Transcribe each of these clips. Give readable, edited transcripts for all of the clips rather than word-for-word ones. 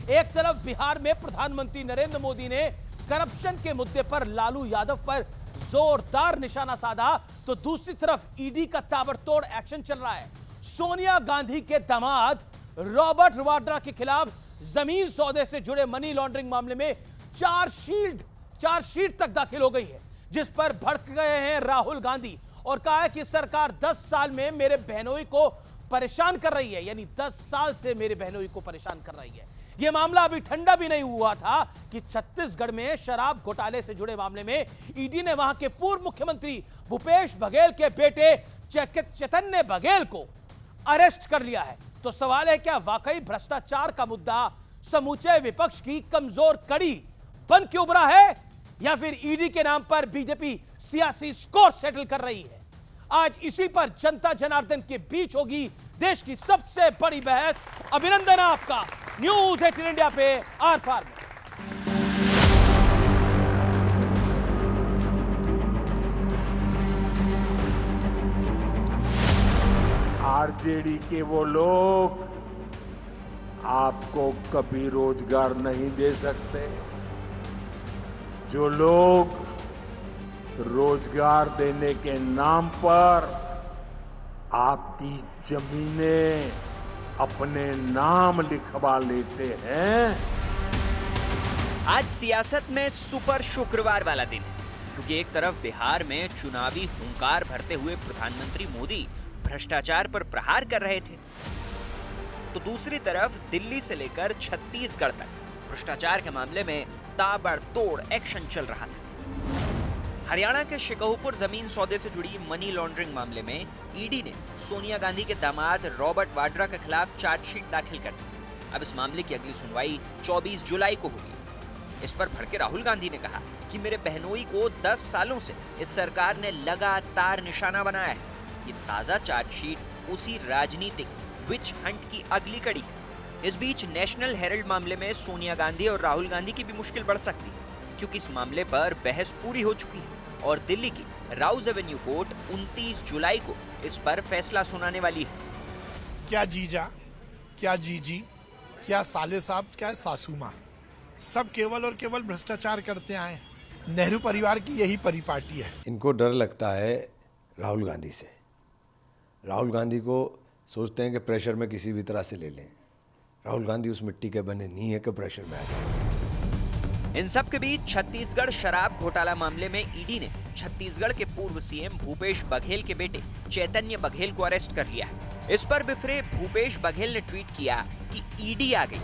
एक तरफ बिहार में प्रधानमंत्री नरेंद्र मोदी ने करप्शन के मुद्दे पर लालू यादव पर जोरदार निशाना साधा, तो दूसरी तरफ ईडी का ताबड़तोड़ एक्शन चल रहा है। सोनिया गांधी के दामाद रॉबर्ट वाड्रा के खिलाफ जमीन सौदे से जुड़े मनी लॉन्ड्रिंग मामले में चार्जशीट तक दाखिल हो गई है, जिस पर भड़क गए हैं राहुल गांधी और कहा है कि सरकार 10 साल में मेरे बहनोई को परेशान कर रही है, यानी 10 साल से मेरे बहनोई को परेशान कर रही है। यह मामला अभी ठंडा भी नहीं हुआ था कि छत्तीसगढ़ में शराब घोटाले से जुड़े मामले में ईडी ने वहां के पूर्व मुख्यमंत्री भूपेश बघेल के बेटे चैतन्य बघेल को अरेस्ट कर लिया है। तो सवाल है, क्या वाकई भ्रष्टाचार का मुद्दा समूचे विपक्ष की कमजोर कड़ी बन के उभरा है, या फिर ईडी के नाम पर बीजेपी सियासी स्कोर सेटल कर रही है? आज इसी पर जनता जनार्दन के बीच होगी देश की सबसे बड़ी बहस। अभिनंदन आपका न्यूज़ 18 इंडिया पे आर पार में। आरजेडी के वो लोग आपको कभी रोजगार नहीं दे सकते। जो लोग रोजगार देने के नाम पर आपकी जमीनें अपने नाम लिखवा लेते हैं। आज सियासत में सुपर शुक्रवार वाला दिन है, क्योंकि एक तरफ बिहार में चुनावी हुंकार भरते हुए प्रधानमंत्री मोदी भ्रष्टाचार पर प्रहार कर रहे थे, तो दूसरी तरफ दिल्ली से लेकर छत्तीसगढ़ तक भ्रष्टाचार के मामले में ताबड़तोड़ एक्शन चल रहा था। हरियाणा के शिकाऊपुर जमीन सौदे से जुड़ी मनी लॉन्ड्रिंग मामले में ईडी ने सोनिया गांधी के दामाद रॉबर्ट वाड्रा के खिलाफ चार्जशीट दाखिल कर दी। अब इस मामले की अगली सुनवाई 24 जुलाई को होगी। इस पर भड़के राहुल गांधी ने कहा कि मेरे बहनोई को 10 सालों से इस सरकार ने लगातार निशाना बनाया है। ये ताजा चार्जशीट उसी राजनीतिक विच हंट की अगली कड़ी है। इस बीच नेशनल हेराल्ड मामले में सोनिया गांधी और राहुल गांधी की भी मुश्किल बढ़ सकती है, क्योंकि इस मामले पर बहस पूरी हो चुकी है और दिल्ली की राउज एवेन्यू कोर्ट 29 जुलाई को इस पर फैसला सुनाने वाली है। क्या जीजा, क्या जीजी, क्या साले साहब, क्या सासू माँ, सब केवल और केवल भ्रष्टाचार करते आए। नेहरू परिवार की यही परिपाटी है। इनको डर लगता है राहुल गांधी से। राहुल गांधी को सोचते हैं कि प्रेशर में किसी भी तरह से ले लें। राहुल गांधी उस मिट्टी के बने नहीं है कि प्रेशर में आ जाए। इन सब के बीच छत्तीसगढ़ शराब घोटाला मामले में ईडी ने छत्तीसगढ़ के पूर्व सीएम भूपेश बघेल के बेटे चैतन्य बघेल को अरेस्ट कर लिया है। इस पर बिफरे भूपेश बघेल ने ट्वीट किया कि ईडी आ गई।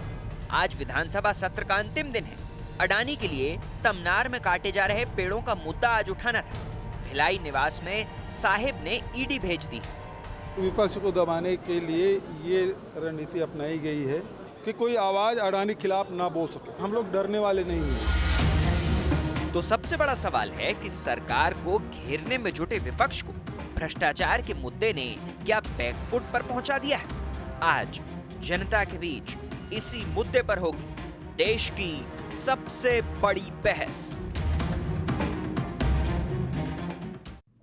आज विधानसभा सत्र का अंतिम दिन है। अडानी के लिए तमनार में काटे जा रहे पेड़ों का मुद्दा आज उठाना था। भिलाई निवास में साहिब ने ईडी भेज दी। विपक्ष को दबाने के लिए ये रणनीति अपनाई गई है कि कोई आवाज अडानी खिलाफ ना बोल सके। हम लोग डरने वाले नहीं हैं। तो सबसे बड़ा सवाल है कि सरकार को घेरने में जुटे विपक्ष को भ्रष्टाचार के मुद्दे ने क्या बैकफुट पर पहुंचा दिया है? आज जनता के बीच इसी मुद्दे पर होगी देश की सबसे बड़ी बहस।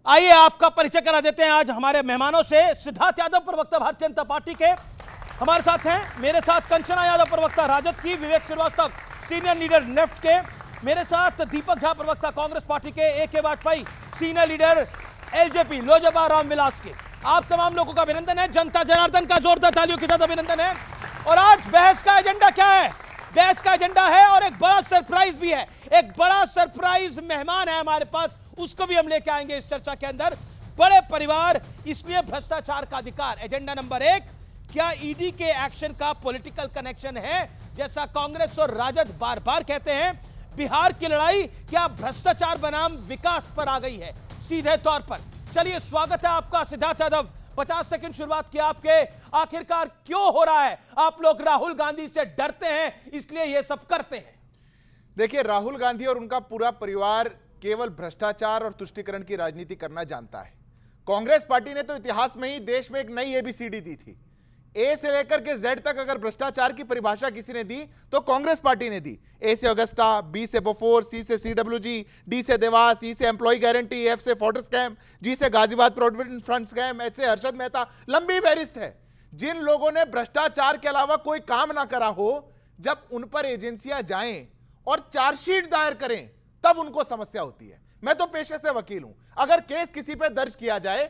आइए आपका परिचय करा देते हैं आज हमारे मेहमानों से। सिद्धार्थ यादव, प्रवक्ता भारतीय जनता पार्टी के, हमारे साथ हैं। मेरे साथ कंचना यादव, प्रवक्ता राजद की। Vivek Srivastava, senior leader left के। मेरे साथ दीपक झा, प्रवक्ता कांग्रेस पार्टी के। AK Vajpayee, senior leader LJP Lojpa Ram Vilas के। आप तमाम लोगों का अभिनंदन है। जनता जनार्दन का जोरदार तालियों के साथ अभिनंदन है। और आज बहस का एजेंडा क्या है? बहस का एजेंडा है और एक बड़ा सरप्राइज भी है। एक बड़ा सरप्राइज मेहमान है हमारे पास, उसको भी हम लेके आएंगे इस चर्चा के अंदर। बड़े परिवार, इसलिए भ्रष्टाचार का अधिकार। एजेंडा नंबर 1, क्या ईडी के एक्शन का पॉलिटिकल कनेक्शन है? जैसा कांग्रेस और राजद बार बार कहते हैं, बिहार की लड़ाई क्या भ्रष्टाचार बनाम विकास पर आ गई है सीधे तौर पर? चलिए, स्वागत है आपका सिद्धार्थ यादव। 50 सेकंड शुरुआत की आपके। आखिरकार क्यों हो रहा है? आप लोग राहुल गांधी से डरते हैं, इसलिए ये सब करते हैं। देखिए, राहुल गांधी और उनका पूरा परिवार केवल भ्रष्टाचार और तुष्टीकरण की राजनीति करना जानता है। कांग्रेस पार्टी ने तो इतिहास में ही देश में एक नई ABCD दी थी। A से लेकर के Z तक अगर भ्रष्टाचार की परिभाषा किसी ने दी तो कांग्रेस पार्टी ने दी। A से अगस्ता, B से बोफोर, C से CWG, D से देवास, E से एम्प्लॉय गारंटी, F से फोर्टिस स्कैम, G से Ghaziabad provident fund scam, H से हर्षद मेहता। लंबी फहरिस्त है। जिन लोगों ने भ्रष्टाचार के अलावा कोई काम ना करा हो, जब उन पर एजेंसियां जाएं और चार्जशीट दायर करें तब उनको समस्या होती है। मैं तो पेशे से वकील हूं, अगर केस किसी पे दर्ज किया जाए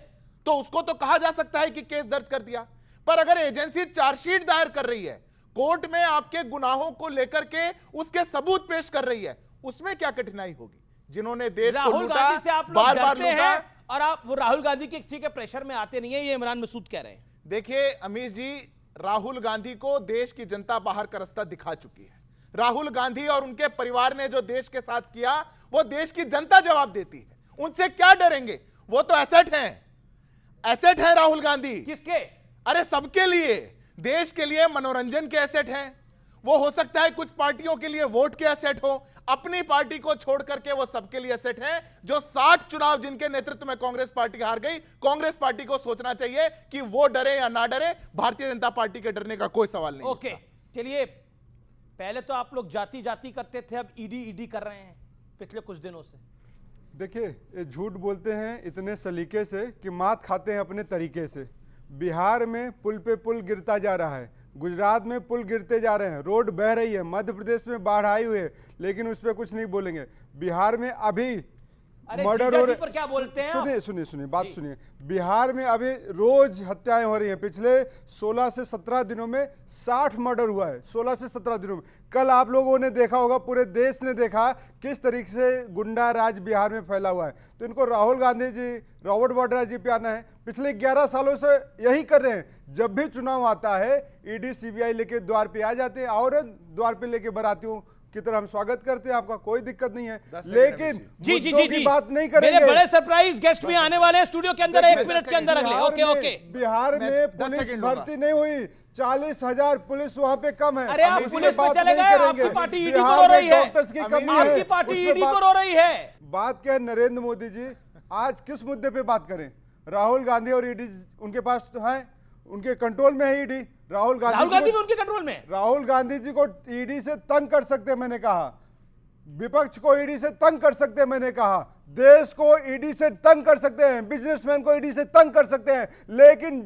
तो उसको तो कहा जा सकता है कि केस दर्ज कर दिया, पर अगर एजेंसी चार्जशीट दायर कर रही है, कोर्ट में आपके गुनाहों को लेकर के उसके सबूत पेश कर रही है, उसमें क्या कठिनाई होगी? जिन्होंने देश को राहुल लूटा, गांधी से आप लोग बार बार डरते लूटा। हैं और आप वो राहुल गांधी के किसी के प्रेशर में आते नहीं है, ये इमरान मसूद कह रहे हैं। देखिए अमीश जी, राहुल गांधी को देश की जनता बाहर का रास्ता दिखा चुकी है। राहुल गांधी और उनके परिवार ने जो देश के साथ किया वो देश की जनता जवाब देती है, उनसे क्या डरेंगे? वो तो एसेट हैं, एसेट है राहुल गांधी। किसके? अरे सबके लिए, देश के लिए मनोरंजन के एसेट हैं। वो हो सकता है कुछ पार्टियों के लिए वोट के एसेट हो, अपनी पार्टी को छोड़ करके वो सबके लिए एसेट हैं। जो 60 चुनाव जिनके नेतृत्व में कांग्रेस पार्टी हार गई, कांग्रेस पार्टी को सोचना चाहिए कि वो डरे या ना डरे, भारतीय जनता पार्टी के डरने का कोई सवाल नहीं। ओके, चलिए, पहले तो आप लोग जाति जाति करते थे, अब ईडी ईडी कर रहे हैं पिछले कुछ दिनों से। देखिए, ये झूठ बोलते हैं इतने सलीके से कि मात खाते हैं अपने तरीके से। बिहार में पुल पे पुल गिरता जा रहा है, गुजरात में पुल गिरते जा रहे हैं, रोड बह रही है, मध्य प्रदेश में बाढ़ आई हुई है, लेकिन उस पर कुछ नहीं बोलेंगे। बिहार में अभी मर्डर हो रहे, पर क्या बोलते हैं? सुनिए सुनिए सुनिए, बात सुनिए। बिहार में अभी रोज हत्याएं हो रही हैं। पिछले 16 से 17 दिनों में 60 मर्डर हुआ है, 16 से 17 दिनों में। कल आप लोगों ने देखा होगा, पूरे देश ने देखा किस तरीके से गुंडा राज बिहार में फैला हुआ है। तो इनको राहुल गांधी जी, रॉबर्ट वाड्रा जी पे आना है। पिछले 11 सालों से यही कर रहे हैं। जब भी चुनाव आता है, ईडी सीबीआई लेके द्वार पे आ जाते हैं और द्वार पे लेके बारातियों की तरह हम स्वागत करते हैं, आपका कोई दिक्कत नहीं है, लेकिन जी जी मुद्दों जी की जी बात नहीं करेंगे। मेरे बड़े सरप्राइज गेस्ट भी आने वाले हैं स्टूडियो के अंदर, 1 मिनट के अंदर अगले। Okay okay. बिहार में पुलिस भर्ती नहीं हुई, 40,000 पुलिस वहां पे कम है। अरे आप पुलिस पे चले गए, आपकी पार्टी ईडी को रो रही है, डॉक्टर्स की कमी है, आपकी पार्टी ईडी को रो रही है। बात क्या है नरेंद्र मोदी जी, आज किस मुद्दे पे बात करें? राहुल गांधी और ईडी उनके पास तो है, उनके कंट्रोल में है ईडी। राहुल गांधी भी उनके कंट्रोल में। राहुल गांधी जी को ईडी से तंग कर सकते हैं, मैंने कहा। विपक्ष को ईडी से तंग कर सकते हैं, मैंने कहा। देश को ईडी से तंग कर सकते हैं, बिजनेसमैन को ईडी से तंग कर सकते हैं, लेकिन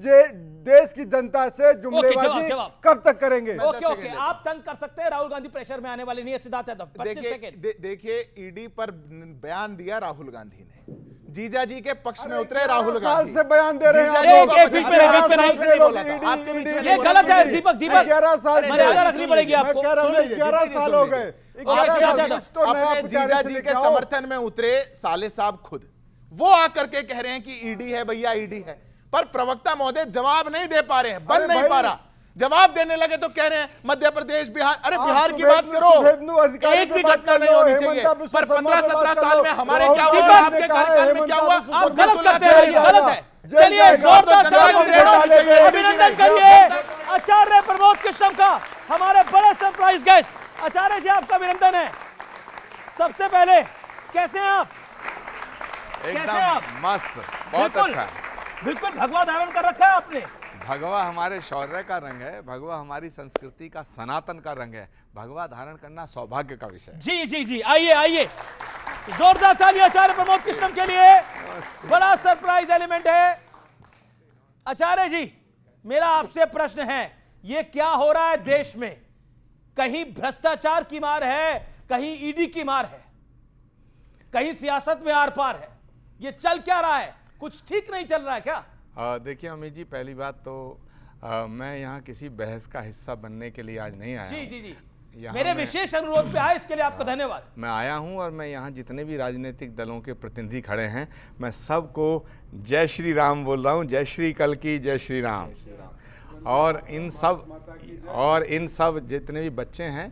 देश की जनता से जुमलेबाजी कब तक करेंगे? ओके ओके, आप तंग कर सकते हैं, राहुल गांधी प्रेशर में आने वाले नहीं है। सिद्धार्थ यादव 25 सेकंड। देखिए ईडी पर बयान दिया राहुल गांधी ने, जीजा जी के पक्ष में उतरे राहुल गांधी। साल से बयान दे रहे हैं। ये गलत है दीपक, दीपक 11 साल मर्यादा रखनी पड़ेगी आपको। 11 साल हो गए। अपने जीजा जी के समर्थन में उतरे साले साहब खुद, वो आकर के कह रहे हैं कि ईडी है भैया, ईडी है, पर प्रवक्ता महोदय जवाब नहीं दे पा रहे हैं, बन नहीं पा रहा। जवाब देने लगे तो कह रहे हैं मध्य प्रदेश, बिहार। अरे बिहार की बात करो, एक भी घटना नहीं होनी चाहिए, पर 15-17 साल में हमारे क्या हुआ, आपके कार्यकाल में क्या हुआ? आप गलत करते हैं, गलत है। चलिए जोरदार अभिनंदन करिए आचार्य प्रमोद कृष्णम का, हमारे बड़े सरप्राइज गेस्ट। आचार्य जी आपका अभिनंदन है। सबसे पहले कैसे हैं आप? एकदम मस्त, बहुत अच्छा। बिल्कुल भगवा धारण कर रखा है आपने। भगवा हमारे शौर्य का रंग है, भगवा हमारी संस्कृति का सनातन का रंग है। भगवा धारण करना सौभाग्य का विषय है। जी जी जी, आइए आइए, जोरदार ताली आचार्य प्रमोद कृष्णम के लिए। बड़ा सरप्राइज एलिमेंट है। आचार्य जी, मेरा आपसे प्रश्न है, ये क्या हो रहा है देश में? कहीं भ्रष्टाचार की मार है, कहीं ईडी की मार है, कहीं सियासत में आर पार है। ये चल क्या रहा है? कुछ ठीक नहीं चल रहा है क्या? देखिए अमित जी, पहली बात तो मैं यहाँ किसी बहस का हिस्सा बनने के लिए आज नहीं आया। जी जी जी, मेरे विशेष अनुरोध पे आए, इसके लिए आपका धन्यवाद। मैं आया हूँ और मैं यहाँ जितने भी राजनीतिक दलों के प्रतिनिधि खड़े हैं, मैं सबको जय श्री राम बोल रहा हूँ। जय श्री कल की, जय श्री राम। और इन सब जितने भी बच्चे हैं,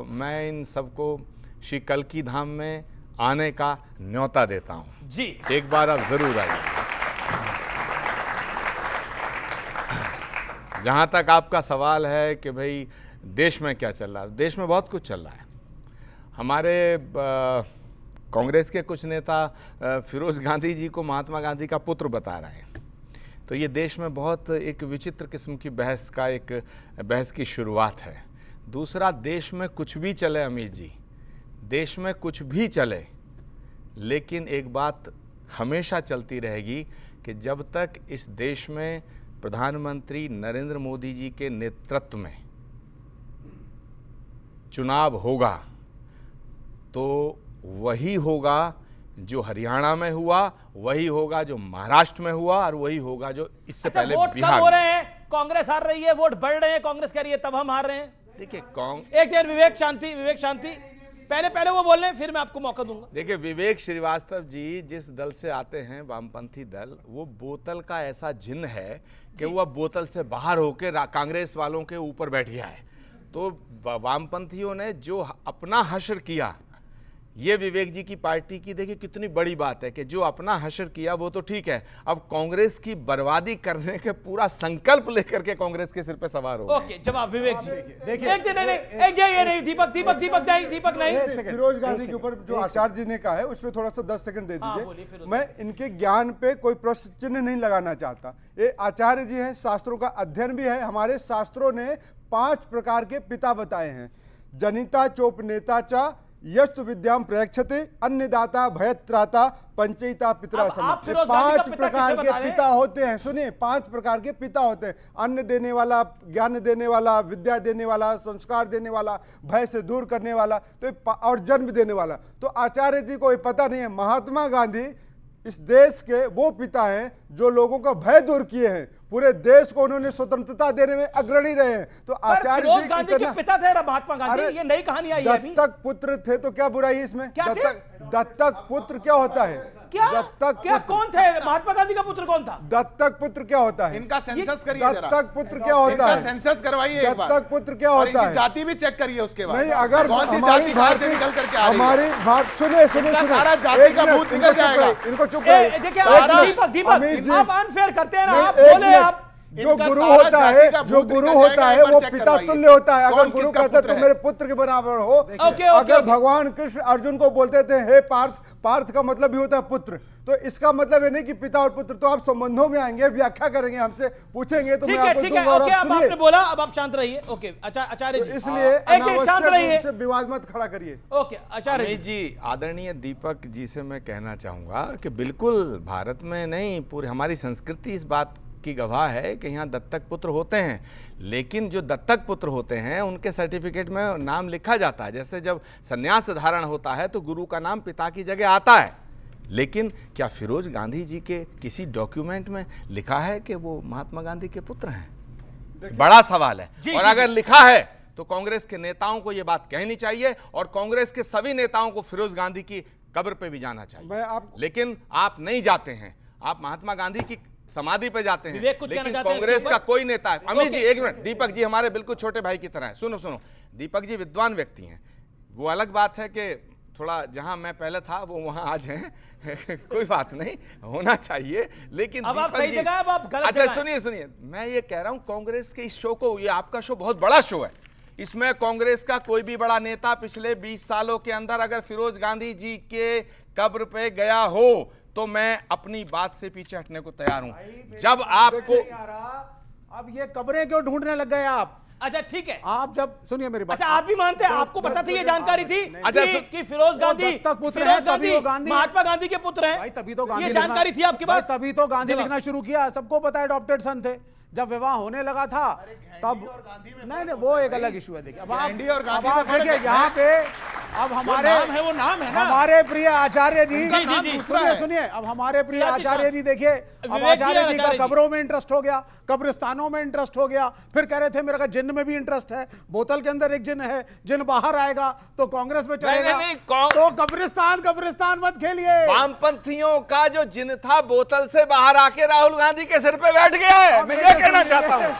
मैं इन सबको श्री कल की धाम में आने का न्योता देता हूँ जी। एक बार आप जरूर आइए। जहाँ तक आपका सवाल है कि भाई देश में क्या चल रहा है, देश में बहुत कुछ चल रहा है। हमारे कांग्रेस के कुछ नेता फिरोज गांधी जी को महात्मा गांधी का पुत्र बता रहे हैं, तो ये देश में बहुत एक विचित्र किस्म की बहस की शुरुआत है। दूसरा, देश में कुछ भी चले अमित जी, देश में कुछ भी चले, लेकिन एक बात हमेशा चलती रहेगी कि जब तक इस देश में प्रधानमंत्री नरेंद्र मोदी जी के नेतृत्व में चुनाव होगा तो वही होगा जो हरियाणा में हुआ, वही होगा जो महाराष्ट्र में हुआ, और वही होगा जो इससे अच्छा, पहले वोट कब बिहार हो में। रहे हैं? कांग्रेस हार रही है, वोट बढ़ रहे हैं, कांग्रेस कह रही है तब हम हार रहे हैं। देखिए एक देर विवेक शांति पहले वो बोल रहे हैं, फिर मैं आपको मौका दूंगा। देखिए विवेक श्रीवास्तव जी जिस दल से आते हैं, वामपंथी दल, वो बोतल का ऐसा जिन्न है कि वो अब बोतल से बाहर होकर कांग्रेस वालों के ऊपर बैठ गया है। तो वामपंथियों ने जो अपना हश्र किया, ये विवेक जी की पार्टी की देखिए कितनी बड़ी बात है कि जो अपना हश्र किया वो तो ठीक है, अब कांग्रेस की बर्बादी करने के पूरा संकल्प लेकर के कांग्रेस के सिर पे सवार हो गए। ओके, जवाब विवेक जी। देखिए, नहीं, दीपक नहीं। फिरोज गांधी के ऊपर जो आचार्य जी ने कहा है उसमें थोड़ा सा 10 सेकंड दे बोलिए, दीजिए। फिरोज। मैं इनके ज्ञान पे कोई प्रश्न चिन्ह नहीं लगाना चाहता। ये आचार्य जी हैं, शास्त्रों का अध्ययन भी है। हमारे शास्त्रों ने 5 प्रकार के पिता बताए हैं। जनिता चोपनेता चा यस्तु विद्याम प्रयक्षते, अन्नदाता भयत्राता पंचयिता पितरा आप सम। फिरोज गांधी का 5 पिता प्रकार किसे के बता रहे हैं? पिता होते हैं। सुनिए, 5 प्रकार के पिता होते हैं। अन्न देने वाला, ज्ञान देने वाला, विद्या देने वाला, संस्कार देने वाला, भय से दूर करने वाला, तो और जन्म देने वाला। तो आचार्य जी को ये पता नहीं है। महात्मा गांधी इस देश के वो पिता हैं जो लोगों का भय दूर किए हैं। पूरे देश को उन्होंने स्वतंत्रता देने में अग्रणी रहे हैं। तो आचार्य फिरोज जी गांधी के पिता थे महात्मा गांधी, अरे, ये नई कहानी आई है अभी। दत्तक पुत्र थे तो क्या बुराई है इसमें? क्या थे? दत्तक पुत्र क्या होता है? क्या दत्तक क्या पुत्र। कौन थे? महात्मा गांधी का पुत्र कौन था? दत्तक पुत्र क्या होता है? इनका सेंसस करिए जरा। दत्तक पुत्र क्या होता इनका है? सेंसस करवाइए एक बार। दत्तक पुत्र क्या और होता इनकी है? जाति भी चेक करिए उसके बाद। नहीं, अगर कौन सी हमारी जाति कहां से भारतीय- निकल करके आ रही है? हमारी बात सुनिए इनका सारा जाति का भूत निकल जाएगा। इनको चुप देखिए रहिए। दीपक आप अनफेयर करते हैं ना, नहीं, आप एक बोले मिनट। आप। जो इनका गुरु सारा होता जाति है, का जो भूत गुरु निकल होता जाएगा, है एक बार वो चेक पिता करवाइए। तुल्य होता है। अगर कौन गुरु किसका कहता है पुत्र तुम है? मेरे पुत्र के बराबर हो। ओके, अगर ओके। भगवान कृष्ण अर्जुन को बोलते थे हे पार्थ, पार्थ का मतलब भी होता है पुत्र। तो इसका मतलब ये नहीं कि पिता और पुत्र। तो आप संबंधों में आएंगे, व्याख्या करेंगे, हमसे पूछेंगे तो मैं ठीक है, आपको ठीक है, दूंगा और ओके, आप अब आपने सुनिए। बोला, अब आप शांत रहिए। ओके, आचार्य तो जी इसलिए एक शांत अनावश्यक रहिए। रूप से विवाद मत खड़ा करिए। ओके, आचार्य अमित जी। जी, आदरणीय दीपक जी से मैं कहना चाहूँगा कि बिल्कुल भारत में नहीं, पूरी हमारी संस्कृति इस बात की गवाह है कि यहाँ दत्तक पुत्र होते हैं। लेकिन जो दत्तक पुत्र होते हैं उनके सर्टिफिकेट में नाम लिखा जाता है। जैसे जब संन्यास धारण होता है तो गुरु का नाम पिता की जगह आता है। लेकिन क्या फिरोज गांधी जी के किसी डॉक्यूमेंट में लिखा है कि वो महात्मा गांधी के पुत्र हैं? बड़ा सवाल है। जी, और जी, अगर जी। लिखा है तो कांग्रेस के नेताओं को यह बात कहनी चाहिए और कांग्रेस के सभी नेताओं को फिरोज गांधी की कब्र पे भी जाना चाहिए। मैं आप लेकिन आप नहीं जाते हैं, आप महात्मा गांधी की समाधि पे जाते हैं। विवेक कुछ कहना लेकिन चाहते हैं कांग्रेस इसके का ऊपर? कोई नेता है। अमित जी ओके। एक मिनट, दीपक जी हमारे बिल्कुल छोटे भाई की तरह है। सुनो सुनो, दीपक जी विद्वान व्यक्ति हैं। वो अलग बात है कि थोड़ा जहां मैं पहले था वो वहां आज हैं कोई बात नहीं, होना चाहिए। लेकिन अब आप दीपक सही जी- जगह हैं, अब आप गलत अच्छा जगह हैं। सुनिए सुनिए, मैं ये कह रहा हूं कांग्रेस के इस शो को, ये आपका शो बहुत बड़ा शो है। इसमें कांग्रेस का कोई भी बड़ा नेता पिछले 20 सालों के अंदर अगर फिरोज गांधी जी के कब्र पे गया हो तो मैं अपनी बात से पीछे हटने को तैयार हूं। जब आपको अब ये कब्रें क्यों ढूंढने लग गए आप? अच्छा ठीक है, आप जब सुनिए मेरी बात। अच्छा आप भी मानते हैं, आपको पता थी, ये जानकारी थी अच्छा, कि फिरोज गांधी दत्तक पुत्र फिरोज हैं, तभी वो गांधी- महात्मा गांधी के पुत्र हैं। भाई तभी तो गांधी ये लिखना- जानकारी थी आपके भाई पास? तभी तो गांधी जवाब। लिखना शुरू किया। सबको पता है अडॉप्टेड सन थे। जब विवाह होने लगा था तब नहीं, वो एक अलग इशू है। देखिए अब आप गांधी और गांधी अब आप में फर्क देखिए है। यहाँ पे अब हमारे नाम है, वो नाम है ना। हमारे प्रिय आचार्य जी उनका नाम दूसरा सुनिए है। सुनिए, अब हमारे प्रिय सियासी आचार्य साहब। जी देखिए, अब विवेक जी और आचार्य जी का आचार्य जी। कब्रों में इंटरेस्ट हो गया, कब्रिस्तानों में इंटरेस्ट हो गया। फिर कह रहे थे मेरा जिन्न में भी इंटरेस्ट है, बोतल के अंदर एक जिन्न है, जिन्न बाहर आएगा तो कांग्रेस में चढ़ेगा। नहीं, तो कब्रिस्तान मत खेलिए। वामपंथियों का जो जिन था बोतल से बाहर आके राहुल गांधी के सिर पे बैठ गया है। मैं ये कहना चाहता हूं,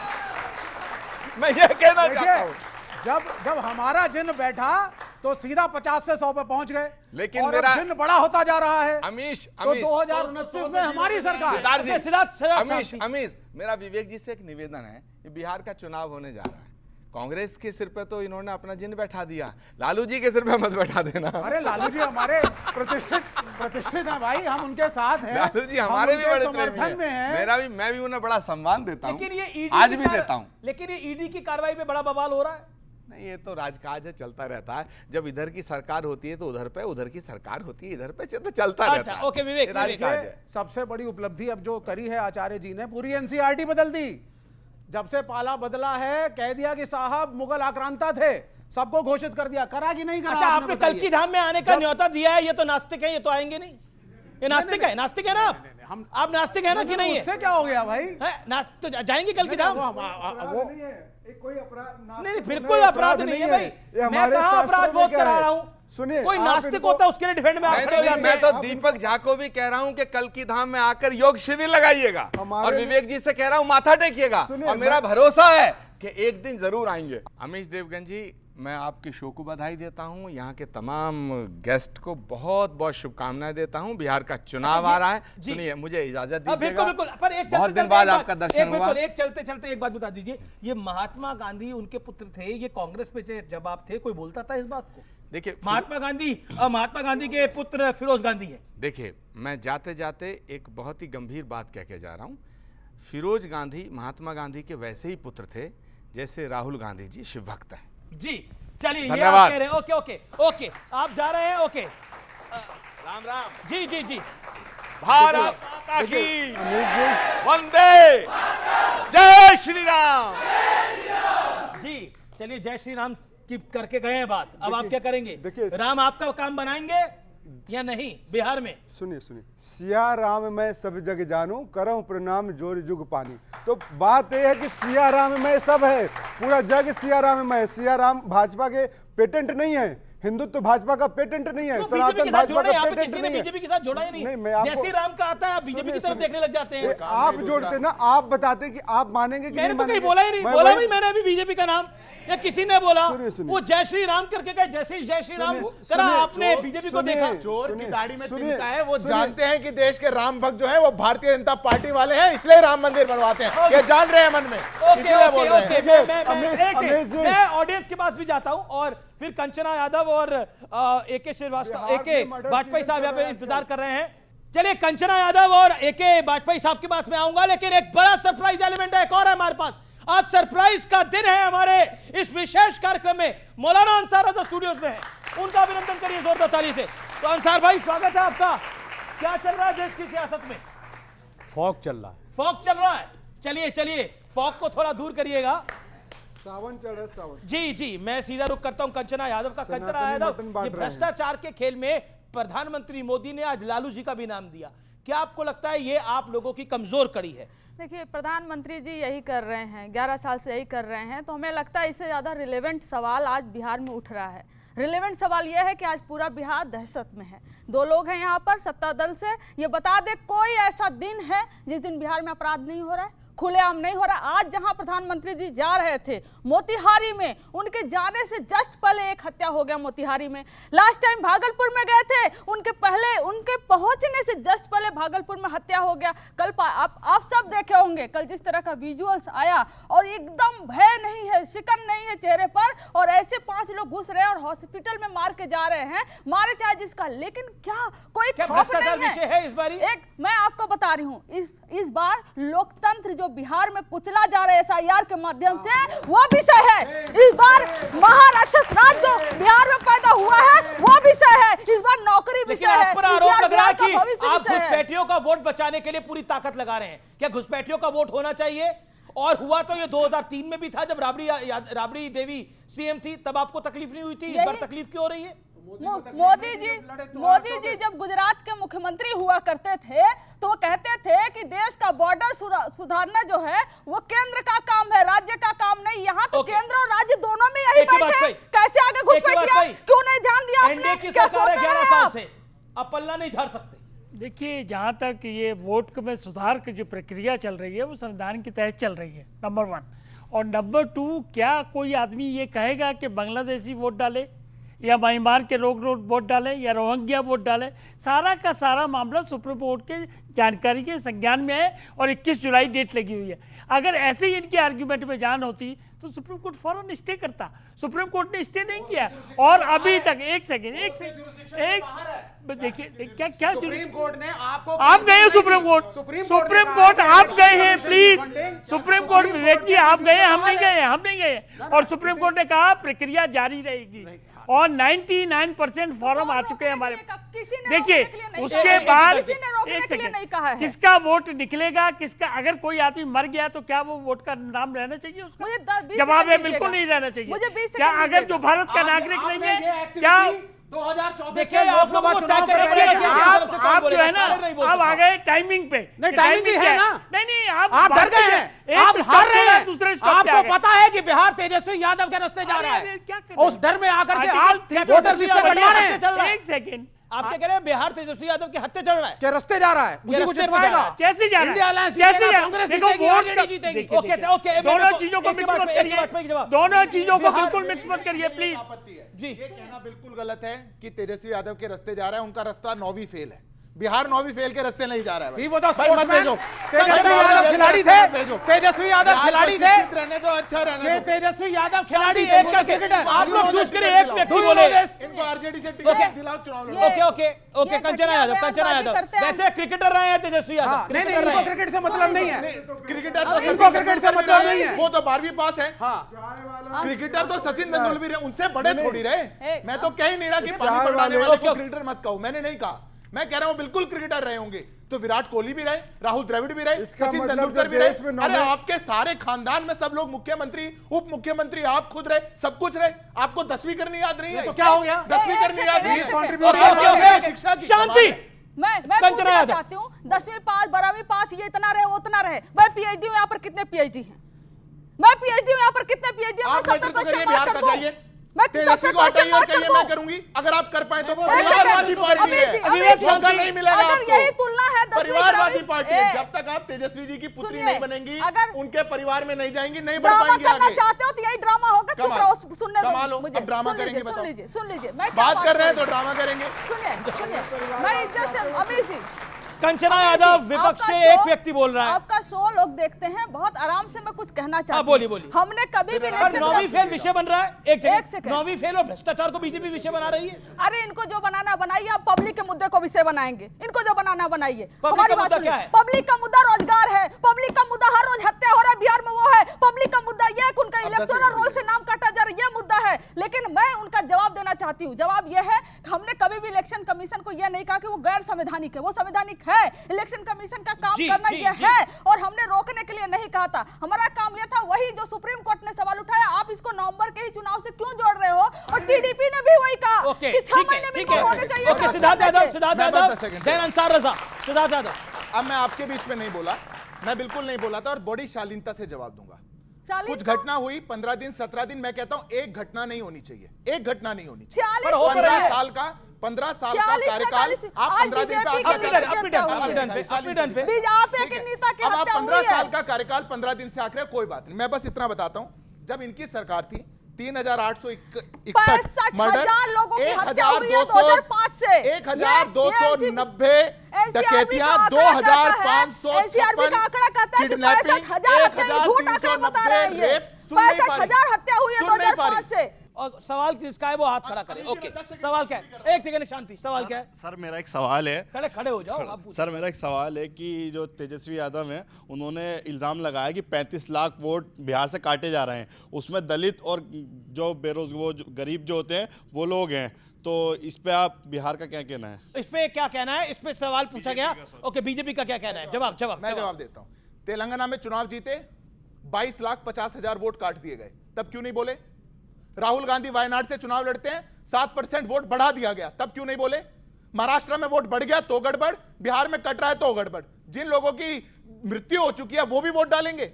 मैं ये कहना चाहता देखिए, हूं। जब हमारा जिन्न बैठा तो सीधा 50 से 100 पे पहुंच गए। लेकिन और मेरा- अब जिन्न बड़ा होता जा रहा है। अमीश तो 2029 में हमारी सरकार। सिद्धार्थ जी, सिद्धार्थ अमीश मेरा विवेक जी से एक निवेदन है, ये बिहार का चुनाव होने जा रहा है। कांग्रेस के सिर पे तो इन्होंने अपना जिन बैठा दिया, लालू जी के सिर पे मत बैठा देना। अरे लालू जी हमारे प्रतिष्ठित हैं भाई, हम उनके साथ हैं। लालू जी हम हमारे भी उनके बड़े समर्थन प्रेमी में हैं। हैं। मैं भी उन्हें बड़ा सम्मान देता हूं, लेकिन ये ईडी आज भी देता हूं। लेकिन ये ईडी की कार्रवाई पे बड़ा बवाल हो रहा है। नहीं, ये तो राजकाज है, चलता रहता है। जब इधर की सरकार होती है तो उधर पे, उधर की सरकार होती है इधर पे, तो चलता अच्छा, रहता है। ओके, विवेक, ये राजकाज देखिए, है। सबसे बड़ी उपलब्धि अब जो करी है आचार्य जी ने, पूरी एनसीईआरटी बदल दी। जब से पाला बदला है, कह दिया कि साहब मुगल आक्रांता थे, सबको घोषित कर दिया, करा कि नहीं करा? अच्छा, आपने कल्की धाम में आने का न्योता दिया है, ये तो नास्तिक है, ये तो आएंगे नहीं। ये नास्तिक है, नास्तिक है ना आप नास्तिक है ना कि नहीं है? उससे क्या हो गया भाई? तो जाएंगे कल्की धाम? वो कोई अपराध नहीं, बिल्कुल अपराध नहीं है भाई। मैं कहाँ अपराध बोध करा रहा हूँ? सुनिए, कोई नास्तिक होता है उसके लिए डिफेंड में आप खड़े हो जाते मैं हैं। तो दीपक झा को भी कह रहा हूं कि कल की धाम में आकर योग शिविर लगाइएगा, और विवेक जी से कह रहा हूं माथा टेकिएगा, और मेरा भरोसा है कि एक दिन जरूर आएंगे। अमीश देवगन जी, मैं आपके शो को बधाई देता हूं, यहाँ के तमाम गेस्ट को बहुत बहुत शुभकामनाएं देता हूं। बिहार का चुनाव आ रहा है, सुनिए मुझे इजाजत दीजिएगा। बिल्कुल बिल्कुल, पर एक बहुत दिन बाद आपका दर्शन हुआ। एक चलते चलते एक बात बता दीजिए, ये महात्मा गांधी उनके पुत्र थे, ये कांग्रेस पे जब आप थे कोई बोलता था इस बात को? देखिए, महात्मा गांधी के पुत्र फिरोज गांधी है। देखिए, मैं जाते जाते एक बहुत ही गंभीर बात कह के जा रहा हूं। फिरोज गांधी महात्मा गांधी के वैसे ही पुत्र थे जैसे राहुल गांधी जी शिव भक्त हैं। जी चलिए, ये आप कह रहे हैं। ओके ओके ओके, आप जा रहे हैं। ओके, राम राम। जी जी जी, भारत माता की वंदे, जय श्री राम। जी चलिए, जय श्री राम की करके गए हैं बात, अब आप क्या करेंगे? देखिए, राम आपका काम बनाएंगे या नहीं बिहार में? सुनिए, सिया राम मैं सब जग जानू, करऊं प्रणाम जोर जुग पानी। तो बात यह है कि सिया राम में सब है, पूरा जग सिया राम में है। सिया राम भाजपा के पेटेंट नहीं है, हिंदुत्व भाजपा का पेटेंट नहीं है, सनातन भाजपा का पेटेंट नहीं है। बीजेपी के साथ जोड़ा ही नहीं। मैं आपको जैसे राम का आता है आप बीजेपी की तरफ देखने लग जाते हैं। आप जोड़ते ना, आप बताते कि आप मानेंगे कि मैंने तो कहीं बोला ही नहीं, बोला भी मैंने अभी बीजेपी का नाम या किसी ने बोला? वो जय श्री राम करके गए, जैसे ही जय श्री राम करा आपने बीजेपी को देखा। चोर की दाढ़ी में तिनका है, वो जानते हैं कि देश के राम भक्त जो है वो भारतीय जनता पार्टी वाले हैं, इसलिए राम मंदिर बनवाते हैं, ये जान रहे हैं मन में, इसलिए बोल रहे हैं। मैं ऑडियंस के पास भी जाता हूं और फिर कंचना यादव और एके श्रीवास्तव, एके वाजपेयी साहब यहाँ पे इंतजार कर रहे हैं। चलिए, कंचना यादव और एके वाजपेयी साहब के पास में आऊंगा, लेकिन एक बड़ा सरप्राइज एलिमेंट है, एक और है हमारे पास। आज सरप्राइज का दिन है हमारे इस विशेष कार्यक्रम में। मौलाना अंसार रजा स्टूडियोज में है, उनका अभिनंदन करिए जोरदार ताली से। तो अंसार भाई, स्वागत है आपका। क्या चल रहा है देश की सियासत में? फॉग चल रहा है। फॉग चल रहा है, चलिए चलिए, फॉग को थोड़ा दूर करिएगा। सावन चढ़ रहा है, सावन। जी जी, मैं सीधा रुख करता हूं कंचना यादव का। कंचना यादव, ये भ्रष्टाचार के खेल में प्रधानमंत्री मोदी ने आज लालू जी का भी नाम दिया। क्या आपको लगता है ये आप लोगों की कमजोर कड़ी है? देखिए, प्रधानमंत्री जी यही कर रहे हैं, 11 साल से यही कर रहे हैं, तो हमें लगता है इससे ज़्यादा रिलेवेंट सवाल आज बिहार में उठ रहा है। रिलेवेंट सवाल यह है कि आज पूरा बिहार दहशत में है। दो लोग हैं यहाँ पर सत्ता दल से, ये बता दे कोई ऐसा दिन है जिस दिन बिहार में अपराध नहीं हो रहा है, खुलेआम नहीं हो रहा। आज जहां प्रधानमंत्री जी जा रहे थे मोतिहारी में, उनके जाने से जस्ट पहले एक हत्या हो गया मोतिहारी में। लास्ट टाइम भागलपुर में गए थे, उनके पहुंचने से जस्ट पहले भागलपुर में हत्या हो गया। कल आप सब देखे होंगे कल जिस तरह का विजुअल्स आया, और एकदम भय नहीं है, शिकन नहीं है चेहरे पर, और ऐसे 5 लोग घुस रहे हैं और हॉस्पिटल में मार के जा रहे हैं, मारे चाहे जिसका, लेकिन क्या कोई खौफ नहीं है इस बार? एक मैं आपको बता रही हूँ, इस बार लोकतंत्र जो बिहार में कुचला जा रहा है SIR के माध्यम से, वो विषय है। इस बार महाराक्षस राज जो बिहार में पैदा हुआ है वो विषय है। इस बार नौकरी विषय है। आरोप लग रहा है कि आप घुसपैठियों का वोट बचाने के लिए पूरी ताकत लगा रहे हैं। क्या घुसपैठियों का वोट होना चाहिए? और हुआ तो ये 2003 में भी था, जब राबड़ी देवी CM थी, तब आपको तकलीफ नहीं हुई थी। इस बार तकलीफ क्यों हो रही है? मोदी जी जब गुजरात के मुख्यमंत्री हुआ करते थे तो वो कहते थे कि देश का बॉर्डर सुधारना जो है वो केंद्र का काम है, राज्य का काम नहीं। यहाँ तो केंद्र और राज्य दोनों में यही बैठे, कैसे आगे घुसपैठिया? क्यों नहीं ध्यान दिया आपने? की सरकार है 11 साल से, अब पल्ला नहीं झाड़ सकते। देखिए, जहाँ तक ये वोट में सुधार की जो प्रक्रिया चल रही है वो संविधान के तहत चल रही है, नंबर 1। और नंबर 2, क्या कोई आदमी ये कहेगा कि बांग्लादेशी वोट डाले या म्यांमार के लोग वोट डालें या रोहिंग्या वोट डालें? सारा का सारा मामला सुप्रीम कोर्ट के जानकारी के संज्ञान में है और 21 जुलाई डेट लगी हुई है। अगर ऐसे ही इनके आर्ग्यूमेंट में जान होती तो सुप्रीम कोर्ट फौरन स्टे करता। सुप्रीम कोर्ट ने स्टे नहीं किया, और अभी तक एक सेकंड देखिए, क्या सुप्रीम कोर्ट ने आपको, आप गए सुप्रीम कोर्ट आप गए हैं, प्लीज सुप्रीम कोर्ट, विवेक जी आप गए, हम नहीं गए। और सुप्रीम कोर्ट ने कहा प्रक्रिया जारी रहेगी, और 99% फॉर्म आ चुके हैं हमारे। देखिए, उसके बाद किसका वोट निकलेगा, किसका, अगर कोई आदमी मर गया तो क्या वो वोट का नाम रहना चाहिए उसका? जवाब है बिल्कुल नहीं रहना चाहिए। 30 क्या सेकंड अगर जो भारत का नागरिक नहीं है क्या 2024 देखिए, के आप लोकसभा लोगों को चुनाव तय के करना पहले पड़ेगा। आप जो है ना अब आ गए टाइमिंग पे नहीं, टाइमिंग भी है ना। नहीं आप डर गए हैं, आप हार रहे हैं। दूसरे आपको पता है कि बिहार तेजस्वी यादव के रास्ते जा रहा है, उस डर में आकर के आप वोटर लिस्ट कटवा रहे हैं। एक सेकेंड, आप क्या कह रहे हैं? बिहार तेजस्वी यादव के हत्या चल रहा है, के रास्ते जा रहा है, मुझे कुछ जितवाएगा। कैसे जा रहा इंडिया है? अलायंस कैसे जीतेगा, जा रहा है? कांग्रेस देखो, जीतेगी, वोट आरजेडी का- जीतेगी। देखिए, ओके, देखिए, ओके, दोनों मेरे को चीजों को एक मिक्स बात मत पे- एक करिए, बात पे जवाब। दोनों चीजों को बिहार- बिल्कुल मिक्स मत करिए प्लीज। आपत्ति है जी। ये कहना बिल्कुल गलत है कि तेजस्वी यादव के रास्ते जा रहा है, उनका रास्ता 9वीं फेल है। बिहार 9वीं फेल के रास्ते नहीं जा रहा है भाई। वो तो भाई मत स्पोर्ट्समैन भेजो। तेजस्वी भाई यादव भेजो, खिलाड़ी मत थे, भेजो। तेजस्वी यादव यार, खिलाड़ी तो थे, शिक्षित रहने दो, अच्छा रहने के दो। तेजस्वी यादव खिलाड़ी थे, एक वो करके क्रिकेटर। आप लोग चूज करिए, एक व्यक्ति Do you बोले। know this? इनको आरजेडी से टिकट दिलाओ, चुनाव लड़ो। ओके ओके ओके, ये कंचना घटिया यादव, बयानबाजी कंचना यादव करते हैं। वैसे क्रिकेटर रहे हैं तेजस्वी हाँ, यादव, नहीं नहीं, क्रिकेटर रहे इनको हैं। क्रिकेट से मतलब नहीं है। क्रिकेटर तो इनको क्रिकेट से मतलब नहीं है। वो तो 12वीं पास है। हाँ, क्रिकेटर तो सचिन तेंदुलकर भी रहे, उनसे बड़े थोड़ी रहे। मैं तो कह ही नहीं रहा कि पानी चाय पर डालने वाले- वाले को ओके। क्रिकेटर मत कहो, मैंने नहीं कहा। मैं कह रहा हूं बिल्कुल क्रिकेटर रहे होंगे, तो विराट कोहली भी रहे, राहुल द्रविड़ भी रहे, इसका सचिन मतलब तेंदुलकर जब भी देश में रहे। अरे नॉमिनेट- आपके सारे खानदान में सब लोग मुख्यमंत्री, उप मुख्यमंत्री, आप खुद रहे, सब कुछ रहे। आपको 10वीं करनी याद नहीं है? तो क्या हो गया? 10वीं करनी याद नहीं एक है? सेकंड, और ओके, ओके, आपके ओके। शिक्षा की शांति। कमाल है। मैं कंचना पूछना यादव। चाहती हूँ 10वीं पास 12वीं पास ये इतना रहे वो उतना रहे। मैं पीएचडी हूँ, यहाँ पर कितने पीएचडी हैं? मैं पीएचडी हूँ, यहाँ पर कितने पीएचडी हैं? आप नेतृत्व करिए, बिहार का चाहिए। मैं तेजस्वी को हटाइए और कहिए मैं करूंगी। अगर आप कर पाए तो परिवारवादी पार्टी है, मौका नहीं मिलेगा अगर यही आपको। तुलना है 10वीं परिवारवादी 12वीं पार्टी है। जब तक आप तेजस्वी जी की पुत्री सुनिए, नहीं बनेंगी, अगर उनके परिवार में नहीं जाएंगी, नहीं बढ़ ड्रामा पाएंगी करना आगे। चाहते हो तो यही ड्रामा होगा। चुप कमाल। रहो, सुनने दो कमाल हो, मुझे। अब ड्रामा सुन लीजिए, करेंगे, सुन बताओ। लीजिए, सुन लीजिए। मैं क्या बात कर रहे हैं तो करूं? ड्रामा करेंगे। सुनिए, मैं इज्जत से अमीर जी, कंचना अमीर यादव जी, विपक्ष आपका से शो- एक व्यक्ति बोल रहा है। आपका शो लोग देखते हैं, बहुत आराम से मैं कुछ कहना चाहती हूं। बोलिए, बोलिए। हमने कभी भी पर इलेक्शन 9वीं का- फेल विषय बन रहा है। एक एक सेकंड, सेकंड। 9वीं फेल और भ्रष्टाचार को बीजेपी विषय बना रही है। अरे इनको जो बनाना बनाइए, आप पब्लिक के मुद्दे को विषय बनाएंगे। इनको जो बनाना बनाइए। पब्लिक हमारी का बात मुद्दा सुनिए। क्या है? पब्लिक का मुद्दा रोजगार है। पब्लिक का मुद्दा हर रोज हत्या हो रहा है बिहार में, वो है पब्लिक का मुद्दा। ये है कि उनका इलेक्टोरल रोल से नाम काटा जा रहा है, ये मुद्दा है। लेकिन मैं उनका जवाब देना चाहती हूँ। जवाब ये है कि हमने कभी भी इलेक्शन कमीशन को यह नहीं कहा कि वो गैर संवैधानिक है। वो संवैधानिक है। इलेक्शन कमीशन का काम जी, करना जी, यह जी। है, और हमने रोकने के लिए नहीं कहा था। हमारा काम यह था, वही जो सुप्रीम कोर्ट ने सवाल उठाया, आप इसको नवंबर के ही चुनाव से क्यों जोड़ रहे हो? और टीडीपी ने भी वही कहा ओके, कि 6 ठीक है, महीने में ठीक इनको है। होने चाहिए। ओके, दस सिद्धार्थ महीने यादव, के। सिद्धार्थ मैं बस यादव, 10 सेकंड जैन अंसार रजा, सिद्धार्थ यादव। अब मैं आपके बीच में नहीं बोला, मैं बिल्कुल नहीं बोला था और बड़ी शालीनता से जवाब दूंगा। शालीन कुछ तो- घटना हुई 15 दिन 17 दिन, मैं कहता हूं एक घटना नहीं होनी चाहिए, एक घटना नहीं होनी चाहिए। 46 पर हो तो रहा 15 है। साल का 15 साल का 46 कार्यकाल, 47 आप 15 दिन पे आज आप क्या बीजेपी चाहते हैं? की हत्या हुई है। अपनी डन पे। बीज आप एक नेता के अब आप हत्या 15 हुई है। साल का कार्यकाल 15 दिन से आंक रहे हैं, कोई बात नहीं। मैं बस इतना बताता हूं, जब इनकी सरकार थी 3861 मर्डर, 65,000 लोगों की हत्या हुई है 2005 से। 1290 डकैतियां, NCRB का आंकड़ा कहता है 2556 कि किडनैपिंग, 65,000 हत्या, झूठ आंकड़ा बता रहे हैं ये। 65,000 हत्या हुई है 2005 से। और सवाल किसका है वो हाथ खड़ा करें। ओके, सवाल क्या है? एक सेकंड शांति, सवाल क्या है? सर मेरा एक सवाल है। खड़े खड़े हो जाओ आप। सर मेरा एक सवाल है कि जो तेजस्वी यादव हैं उन्होंने इल्ज़ाम लगाया कि 35 लाख वोट बिहार से काटे जा रहे हैं, उसमें दलित और जो वो जो गरीब जो होते हैं वो लोग हैं, तो इस पे आप बिहार का क्या कहना है? इस पे क्या कहना है? इस पे सवाल पूछा गया। ओके, बीजेपी का क्या कहना है? जवाब जवाब मैं जवाब देता हूं। तेलंगाना में चुनाव जीते, 22,50,000 वोट काट दिए गए, तब क्यों नहीं बोले? राहुल गांधी वायनाड से चुनाव लड़ते हैं, 7% वोट बढ़ा दिया गया, तब क्यों नहीं बोले? महाराष्ट्र में वोट बढ़ गया तो गड़बड़, बिहार में कट रहा है तो गड़बड़। जिन लोगों की मृत्यु हो चुकी है वो भी वोट डालेंगे,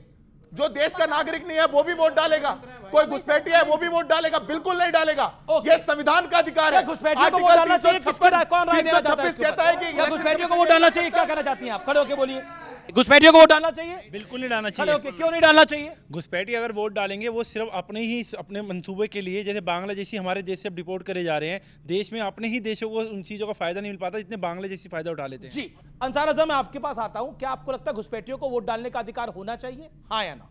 जो देश का नागरिक नहीं है वो भी वोट डालेगा, कोई घुसपैठिया है वो भी वोट डालेगा? बिल्कुल नहीं डालेगा। ये संविधान का अधिकार है। घुसपैठियों को वोट डालना चाहिए, किसकी राय, कौन राय देना चाहता है? 356 कहता है कि क्या घुसपैठियों को वोट डालना चाहिए? क्या कहना चाहती हैं आप? खड़े होके बोलिए। घुसपैठियों को वोट डालना चाहिए? बिल्कुल नहीं डालना खड़े चाहिए। होके क्यों नहीं डालना चाहिए? घुसपैठी अगर वोट डालेंगे वो सिर्फ अपने मंसूबे के लिए, जैसे बांग्लादेशी हमारे देश से डिपोर्ट करे जा रहे हैं, देश में अपने ही देशों को उन चीज़ों का फायदा नहीं मिल पाता जितने बांग्लादेशी फायदा उठा लेते हैं। जी अंसार रजा, मैं आपके पास आता हूं। क्या आपको लगता है घुसपैठियों को वोट डालने का अधिकार होना चाहिए, हाँ या ना?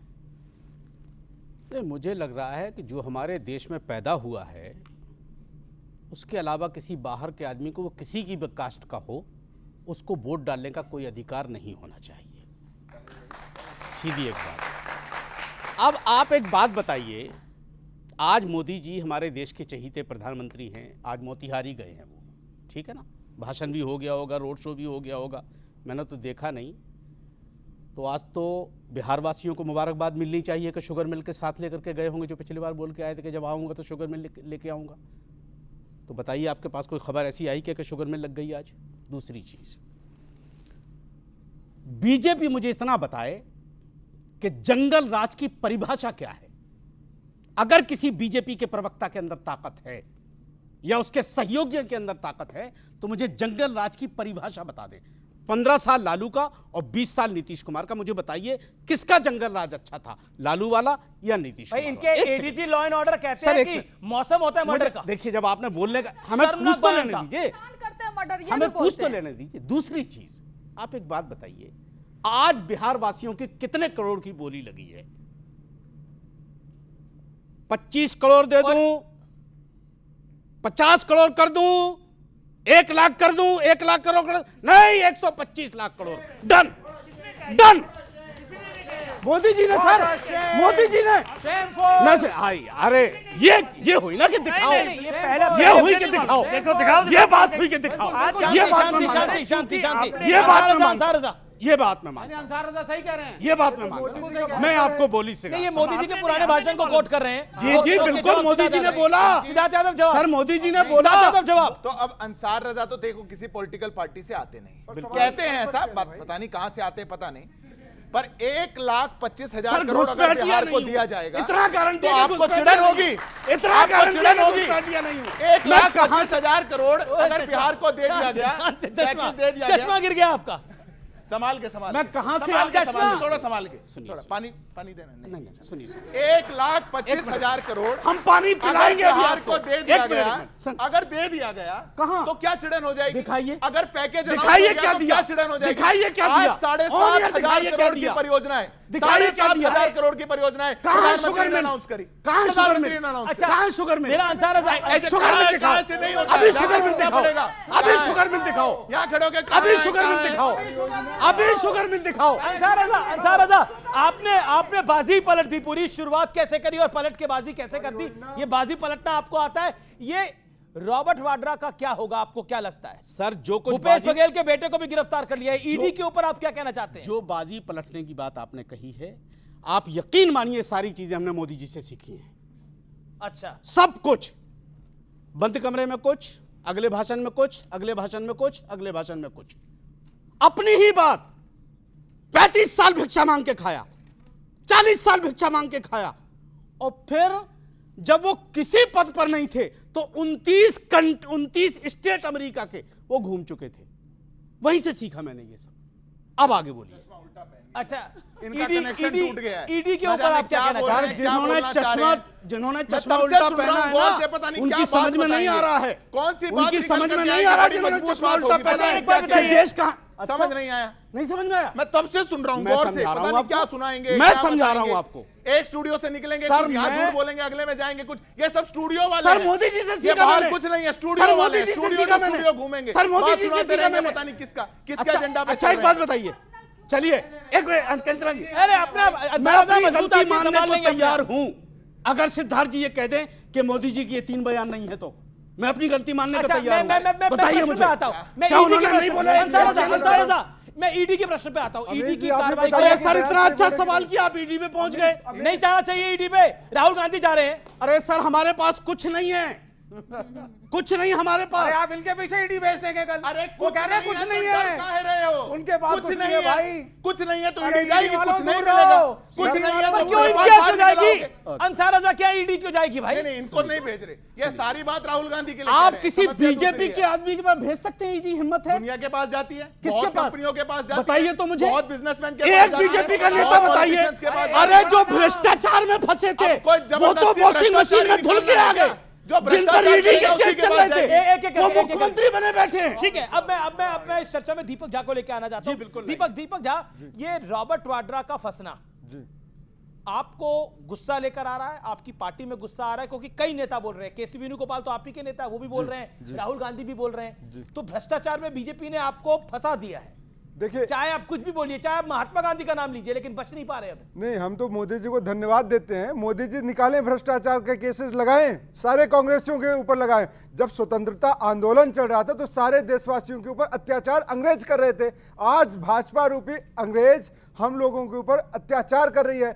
नहीं, मुझे लग रहा है कि जो हमारे देश में पैदा हुआ है उसके अलावा किसी बाहर के आदमी को, वो किसी की भी कास्ट का हो, उसको वोट डालने का कोई अधिकार नहीं होना चाहिए। सीधी एक बात। अब आप एक बात बताइए, आज मोदी जी हमारे देश के चहीते प्रधानमंत्री हैं, आज मोतिहारी गए हैं वो, ठीक है ना, भाषण भी हो गया होगा, रोड शो भी हो गया होगा, मैंने तो देखा नहीं। तो आज तो बिहार वासियों को मुबारकबाद मिलनी चाहिए कि शुगर मिल के साथ लेकर के गए होंगे, जो पिछली बार बोल के आए थे कि जब आऊँगा तो शुगर मिल लेके आऊँगा। तो बताइए आपके पास कोई खबर ऐसी आई कि शुगर मिल लग गई आज? दूसरी चीज़, बीजेपी मुझे इतना बताए कि जंगल राज की परिभाषा क्या है। अगर किसी बीजेपी के प्रवक्ता के अंदर ताकत है या उसके सहयोगियों के अंदर ताकत है तो मुझे जंगल राज की परिभाषा बता दें। 15 साल लालू का और 20 साल नीतीश कुमार का, मुझे बताइए किसका जंगल राज अच्छा था, लालू वाला या नीतीश भाई? कुमार इनके वाला? एडीजी लॉ एंड ऑर्डर कहते हैं कि मौसम होता है मर्डर का। देखिए, जब आपने बोलने का हमें पूछ तो लेने दीजिए, हमें पूछ तो लेने दीजिए। दूसरी चीज, आप एक बात बताइए, आज बिहार वासियों के कितने करोड़ की बोली लगी है? 25 करोड़ दे दूं, 50 करोड़ कर दूं, 1 लाख कर दूं, 1 लाख करोड़ नहीं, 125 लाख करोड़। Done done. मोदी जी ने सर, मोदी जी ने न आई। अरे ये हुई ना कि दिखाओ, ये हुई कि दिखाओ, ये बात हुई कि दिखाओ, ये बात में शांति शांति शांति, ये बात में अंसार रज़ा, ये बात में मान, अंसार रज़ा सही कह रहे हैं, ये बात में मान। मैं आपको बोली से नहीं, ये मोदी जी के पुराने भाषण को कोट कर रहे हैं। जी जी बिल्कुल, मोदी जी ने बोला। सिद्धार्थ यादव जवाब, सर मोदी जी ने बोला। सिद्धार्थ यादव जवाब। तो अब अंसार रजा तो देखो किसी पॉलिटिकल पार्टी से आते नहीं, कहते हैं ऐसा, पता नहीं कहां से आते हैं, पता नहीं, पर 1,25,000 करोड़ अगर बिहार को दिया जाएगा इतना गारंटी तो आपको चिड़न होगी, इतना चिड़न होगी। नहीं 1,25,000 करोड़ अगर बिहार को दे दिया गया, पैकेज दे दिया गया, चश्मा गिर गया आपका। संभाल के संभाल, मैं कहां से थोड़ा संभाल के, थोड़ा पानी देना। नहीं, सुनिए, 1,25,000 करोड़ हम पानी पिलाएंगे बिहार को दे दिया गया। अगर दे दिया गया कहां तो क्या चिड़न हो जाएगी? दिखाइए, अगर पैकेज दिखाइए क्या दिया, चिड़न हो जाएगी? दिखाइए क्या दिया? 7,500 करोड़ की परियोजनाएं, 7,500 करोड़ की परियोजनाएं कहां शुगर मिल अनाउंस करी, कहां शुगर मिल, कहां शुगर मिल? मेरा आंसर है शुगर मिल दिखाओ, अभी शुगर मिल दिखाओ, अभी शुगर मिल दिखाओ, यहां खड़े होकर अभी शुगर मिल दिखाओ, अभी शुगर मिल दिखाओ। अंसार रज़ा, आपने बाजी पलट दी पूरी। शुरुआत कैसे करी और पलट के बाजी कैसे कर दी? ये बाजी पलटना आपको आता है। ये रॉबर्ट वाड्रा का क्या होगा, आपको क्या लगता है? सर जो कुछ भूपेश बघेल के बेटे को भी गिरफ्तार कर लिया है, ईडी के ऊपर आप क्या कहना चाहते हैं? जो बाजी पलटने की बात आपने कही है, आप यकीन मानिए सारी चीजें हमने मोदी जी से सीखी हैं। अच्छा, सब कुछ, बंद कमरे में कुछ, अगले भाषण में कुछ, अगले भाषण में कुछ, अगले भाषण में कुछ, अपनी ही बात। 35 साल भिक्षा मांग के खाया, 40 साल भिक्षा मांग के खाया, और फिर जब वो किसी पद पर नहीं थे तो 29 स्टेट अमेरिका के वो घूम चुके थे। वहीं से सीखा मैंने ये सब। अब आगे बोलिए। अच्छा, इनका कनेक्शन टूट गया है। ईडी के ऊपर आप क्या कहना चाह रहे हैं? जिन्होंने चश्मा उल्टा पहना है ना, उनकी समझ में नहीं आ रहा है, कौन सी बात उनकी समझ में नहीं आ रहा जिन्होंने चश्मा उल्टा पहना है। देश कहां, समझ नहीं आया? नहीं समझ में आया? मैं तब से सुन रहा हूं, मैं गौर से, समझा रहा पता हूं नहीं आपको, क्या सुनाएंगे, मैं क्या समझा रहा बताएंगे। हूं आपको। एक स्टूडियो से निकलेंगे, सर, कुछ यहाँ मैं- झूठ बोलेंगे, अगले में जाएंगे कुछ, ये सब स्टूडियो वाले सर हैं। मोदी जी से ये सीखा बाहर मैंने। कुछ नहीं है, सर स्टूडियो वाले मोदी हैं, जी से स्टूडियो सीखा टू मैंने। स्टूडियो घूमेंगे, सर मोदी बात जी से सुनाते सीखा रहेंगे, मैंने। पता नहीं किसका अच्छा, एजेंडा पे अच्छा चल एक रहे बात हैं। बताइए, चलिए एक मिनट कंचना जी, अरे अपना मैं अपनी गलती मानने को तैयार हूं। अगर सिद्धार्थ जी ये कह दें कि मोदी जी की ये 3 बयान नहीं है तो मैं अपनी गलती मानने को तैयार हूं। बताइए मुझे, आता हूं मैं क्या ईडी उन्होंने के नहीं प्रश्न बोला? अंसार रज़ा, मैं ईडी के प्रश्न पे आता हूं। ईडी की कार्रवाई अरे सर इतना अच्छा सवाल किया, आप ईडी में पहुंच गए। नहीं जाना चाहिए ईडी पे, राहुल गांधी जा रहे हैं। अरे सर हमारे पास कुछ नहीं है, कुछ नहीं हमारे पास। अरे आप इनके पीछे ईडी भेज देंगे कल। अरे वो कह रहे हैं कुछ नहीं है, कह रहे हो, उनके पास कुछ नहीं है भाई, कुछ नहीं है तो अरे ईडी जाएगी, ईडी वालों कुछ नहीं दूर मिलेगा, रहो। कुछ नहीं है तो क्यों उसके इनकी बाद क्यों जाएगी? निकलोगे। अंसार रज़ा क्या ईडी क्यों जाएगी भाई? नहीं, इनको नहीं भेज रहे, ये सारी बात राहुल गांधी के लिए आप कह रहे हैं। किसी समस्या दूसरी बीजेपी है। के आदमी के पास भेज सकते हैं? ईडी हिम्मत है? दुनिया के पास जाती है, किसके बहुत पास? कंपनियों के पास जाती है, बताइए तो मुझे, बहुत बिजनेसमैन के पास एक जाती है, बीजेपी का नेता बहुत बताइए। politicians के पास जाती अरे है। जो भ्रष्टाचार में फंसे थे अब कोई वो तो जबरदस्ती वॉशिंग मशीन में धुल के आ गए, जो जिन पर भ्रष्टाचार ईडी के करेगा, उसी केस के चल पास रहे जाएगी। थे, वो मुख्यमंत्री बने बैठे हैं। ठीक है, अब मैं इस चर्चा में दीपक झा को लेकर आना चाहता हूं। दीपक झा, ये रॉबर्ट वाड्रा का फंसना आपको गुस्सा लेकर आ रहा है? आपकी पार्टी में गुस्सा आ रहा है? क्योंकि कई नेता बोल रहे हैं, केसी वेणुगोपाल तो आप ही के नेता है, वो भी बोल रहे हैं, राहुल गांधी भी बोल रहे हैं, तो भ्रष्टाचार में बीजेपी ने आपको फंसा दिया है। देखिए, चाहे आप कुछ भी बोलिए, चाहे आप महात्मा गांधी का नाम लीजिए, लेकिन बच नहीं पा रहे अब। नहीं, हम तो मोदी जी को धन्यवाद देते हैं। मोदी जी निकालें भ्रष्टाचार के केसेस, लगाएं, सारे कांग्रेसियों के ऊपर लगाएं। जब स्वतंत्रता आंदोलन चल रहा था तो सारे देशवासियों के ऊपर अत्याचार अंग्रेज कर रहे थे। आज भाजपा रूपी अंग्रेज हम लोगों के ऊपर अत्याचार कर रही है।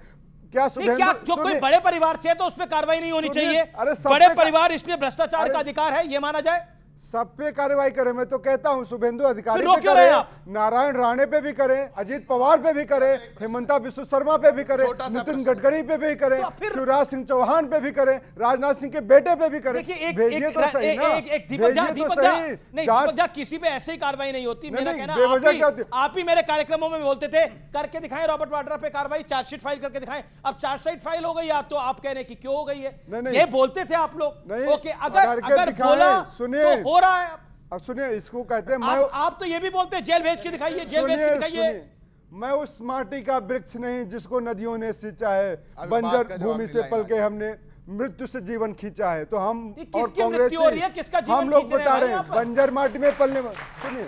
क्या क्या जो कोई बड़े परिवार से है तो उस पर कार्रवाई नहीं होनी चाहिए? अरे बड़े परिवार इसलिए भ्रष्टाचार का अधिकार है, ये माना जाए? सब पे कार्रवाई करें। मैं तो कहता हूं शुभेंदु अधिकारी फिर पे रोक क्यों रहे करें, आप? नारायण राणे पे भी करें, अजीत पवार पे भी करें, हेमंता बिस्व शर्मा पे भी करें, नितिन गडकरी पे भी करें, शिवराज सिंह चौहान पे भी करें, राजनाथ सिंह के बेटे पे भी करें। भेजिए तो सही ना, दीपक झा, किसी पे ऐसे ही कार्रवाई नहीं होती। मेरा कहना, आप ही मेरे कार्यक्रमों में बोलते थे करके दिखाएं रॉबर्ट वाड्रा पे कार्रवाई, चार्जशीट फाइल करके दिखाएं। अब चार्जशीट फाइल हो गई है तो आप कह रहे कि क्यों हो गई है? ये बोलते थे आप लोग। ओके, अगर बोला सुनिए, हो रहा है। अब सुनिए, इसको कहते हैं आप तो ये भी बोलते हैं जेल भेज के दिखाइए, जेल भेज के दिखाइए। मैं उस माटी का वृक्ष नहीं जिसको नदियों ने सींचा है, बंजर भूमि से पल के हमने मृत्यु से जीवन खींचा है। तो हम और कांग्रेस हम लोग बता रहे हैं बंजर माटी में पलने। सुनिए,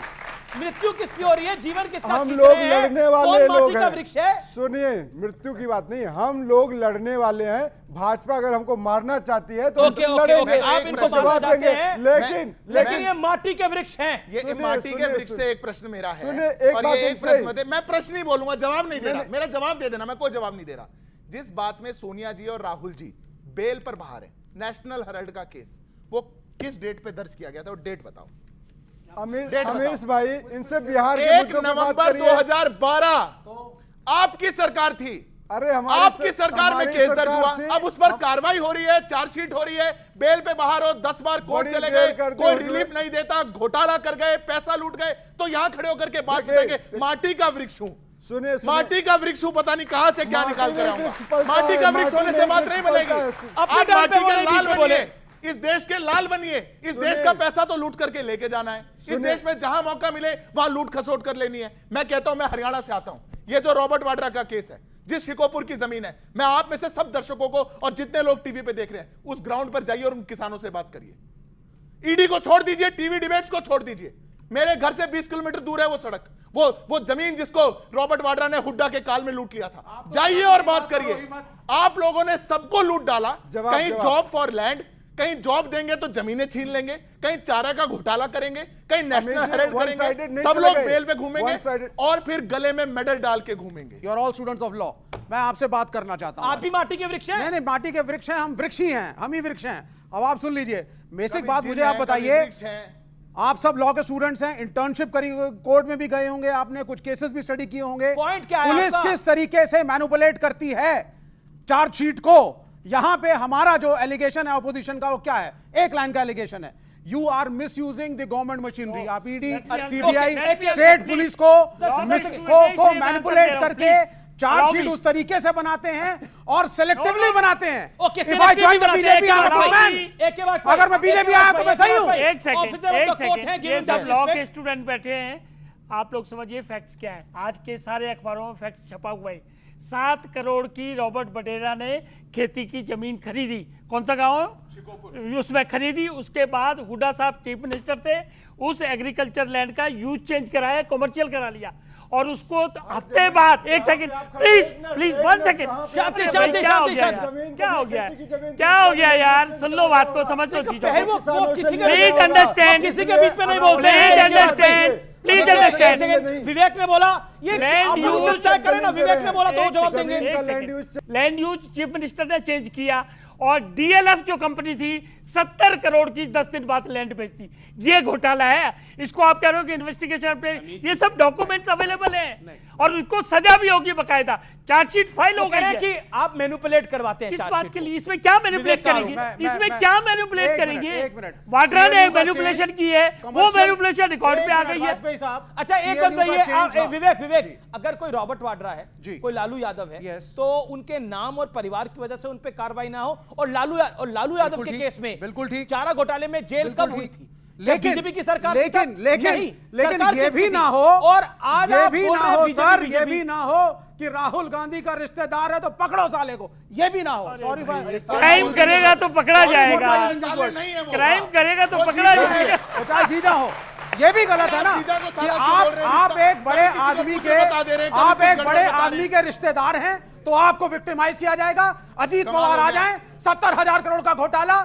मृत्यु किसकी हो रही है, जीवन किसका? हम लोग लड़ने वाले लोग हैं। सुनिए, मृत्यु की बात नहीं, हम लोग लड़ने वाले हैं। भाजपा अगर हमको मारना चाहती है तो लड़ेंगे, आप इनको मारना चाहते हैं, लेकिन ये माटी के वृक्ष हैं। ये माटी के वृक्ष से एक प्रश्न मेरा है। सुनिए, एक बात मैं प्रश्न नहीं बोलूंगा, जवाब नहीं दे रहा। मेरा जवाब दे देना, मैं कोई जवाब नहीं दे रहा। जिस बात में सोनिया जी और राहुल जी बेल पर बाहर है, नेशनल हेराल्ड का केस, वो किस डेट पे दर्ज किया गया था? वो डेट बताओ। अमीश भाई, इनसे बिहार 1 नवंबर 2012 आपकी सरकार थी। अरे आपकी सरकार में केस दर्ज हुआ, अब उस पर कार्रवाई हो रही है, चार्जशीट हो रही है, बेल पे बाहर हो, 10 बार कोर्ट चले गए, कोई रिलीफ नहीं देता, घोटाला कर गए, पैसा लूट गए, तो यहां खड़े होकर के बात करेंगे माटी का वृक्ष हूं। सुनिए, माटी का वृक्ष हूं, पता नहीं कहां से क्या निकाल कर आऊंगा। माटी का वृक्ष होने से बात नहीं बनेगी। आप माटी के लाल बनिए, इस देश के लाल बनिए। इस देश का पैसा तो लूट करके लेके जाना है। इस देश में जहां मौका मिले वहां लूट खसोट कर लेनी है। मैं कहता हूं, मैं हरियाणा से आता हूं। ये जो रॉबर्ट वाड्रा का केस है, जिस शिकोपुर की जमीन है, मैं आप में से सब दर्शकों को और जितने लोग टीवी पे देख रहे हैं, उस ग्राउंड पर जाइए और उन किसानों से बात करिए। ईडी को छोड़ दीजिए, टीवी डिबेट्स को छोड़ दीजिए। मेरे घर से 20 किलोमीटर दूर है वो सड़क, वो जमीन जिसको रॉबर्ट वाड्रा ने हुड्डा के काल में लूट लिया था। जाइए और बात करिए। आप लोगों ने सबको लूट डाला। कहीं जॉब फॉर लैंड, कहीं जॉब देंगे तो जमीनें छीन लेंगे, कहीं चारा का घोटाला करेंगे, कहीं नेशनल हेराल्ड करेंगे, सब लोग बेल पे घूमेंगे और फिर गले में मेडल डाल के घूमेंगे। You are all students of law. मैं आपसे बात करना चाहता हूं। आप भी माटी के वृक्ष हैं? नहीं, माटी के वृक्ष हैं, हम वृक्ष ही हैं, हम ही वृक्ष हैं। अब आप सुन लीजिए, बेसिक बात मुझे आप बताइए। आप सब लॉ के स्टूडेंट्स हैं, इंटर्नशिप करी, कोर्ट में भी गए होंगे, आपने कुछ केसेस भी स्टडी किए होंगे। पॉइंट क्या है? पुलिस किस तरीके से मैनिपुलेट करती है चार्जशीट को। यहां पे हमारा जो एलिगेशन है ऑपोजिशन का, वो क्या है? एक लाइन का एलिगेशन है, you are misusing the government machinery. आप ईडी, सीबीआई, स्टेट पुलिस को मैनिपुलेट करके चार्जशीट उस तरीके से बनाते हैं और सिलेक्टिवली बनाते हैं। अगर मैं बीजेपी आया तो मैं सही हूं। एक सेकंड, ये सब लॉ के स्टूडेंट बैठे हैं, आप लोग समझिए फैक्ट्स क्या है। आज के सारे अखबारों में फैक्ट्स छपा हुआ है। 7 करोड़ की रॉबर्ट वाड्रा ने खेती की जमीन खरीदी। कौन सा गांव है? उसमें खरीदी। उसके बाद हुड्डा साहब चीफ मिनिस्टर थे, उस एग्रीकल्चर लैंड का यूज चेंज कराया, कमर्शियल करा लिया, और उसको हफ्ते बाद, एक सेकंड प्लीज 1 सेकंड, क्या हो गया यार? सुन लो बात को, समझ लो चीजों। प्लीज अंडरस्टैंड, किसी के बीच में नहीं बोलते। Please understand. विवेक ने बोला ये लैंड यूज करें ना, विवेक ने बोला तो जवाब देंगे। लैंड यूज चीफ मिनिस्टर ने चेंज किया, और डीएलएफ जो कंपनी थी 70 करोड़ की 10 दिन बाद लैंड बेचती। ये घोटाला है। इसको आप कह रहे हो कि इन्वेस्टिगेशन पे, ये सब डॉक्यूमेंट्स अवेलेबल हैं और उसको सजा भी होगी बकायदा। चार्जशीट फाइल हो गई है कि आप मैनिपुलेट करवाते हैं। किस बात के लिए? इसमें क्या मैनिपुलेट करेंगे? इसमें क्या मैनिपुलेट करेंगे? वाड्रा ने मैनिपुलेशन की है, वो मैनिपुलेशन रिकॉर्ड पे आ गई है। अच्छा, एक बात बताइए विवेक, अगर कोई रॉबर्ट वाड्रा है, कोई लालू यादव है, तो उनके नाम और परिवार की वजह से उन पे कार्रवाई ना हो, और लालू यादव के केस में बिल्कुल ठीक, चारा घोटाले में जेल कब हुई थी? लेकिन बीजेपी की सरकार, लेकिन ये भी ना हो, और आज ये भी ना हो सर, ये भी ना हो कि राहुल गांधी का रिश्तेदार है तो पकड़ो साले को, ये भी ना हो। सॉरी, क्राइम करेगा तो पकड़ा जाएगा, क्राइम करेगा तो पकड़ा जाएगा, चाहे जीजा हो। ये भी गलत है ना जीजा को कि साला क्यों बोल रहे हैं? आप एक बड़े किसी को आदमी कुछ के बता दे रहे हैं, कभी आप कुछ एक गड़बड़ बड़े बता रहे आदमी हैं। के रिश्तेदार हैं तो आपको विक्टिमाइज किया जाएगा। अजीत कमाल पवार हो आ गया। जाएं, 70,000 करोड़ का घोटाला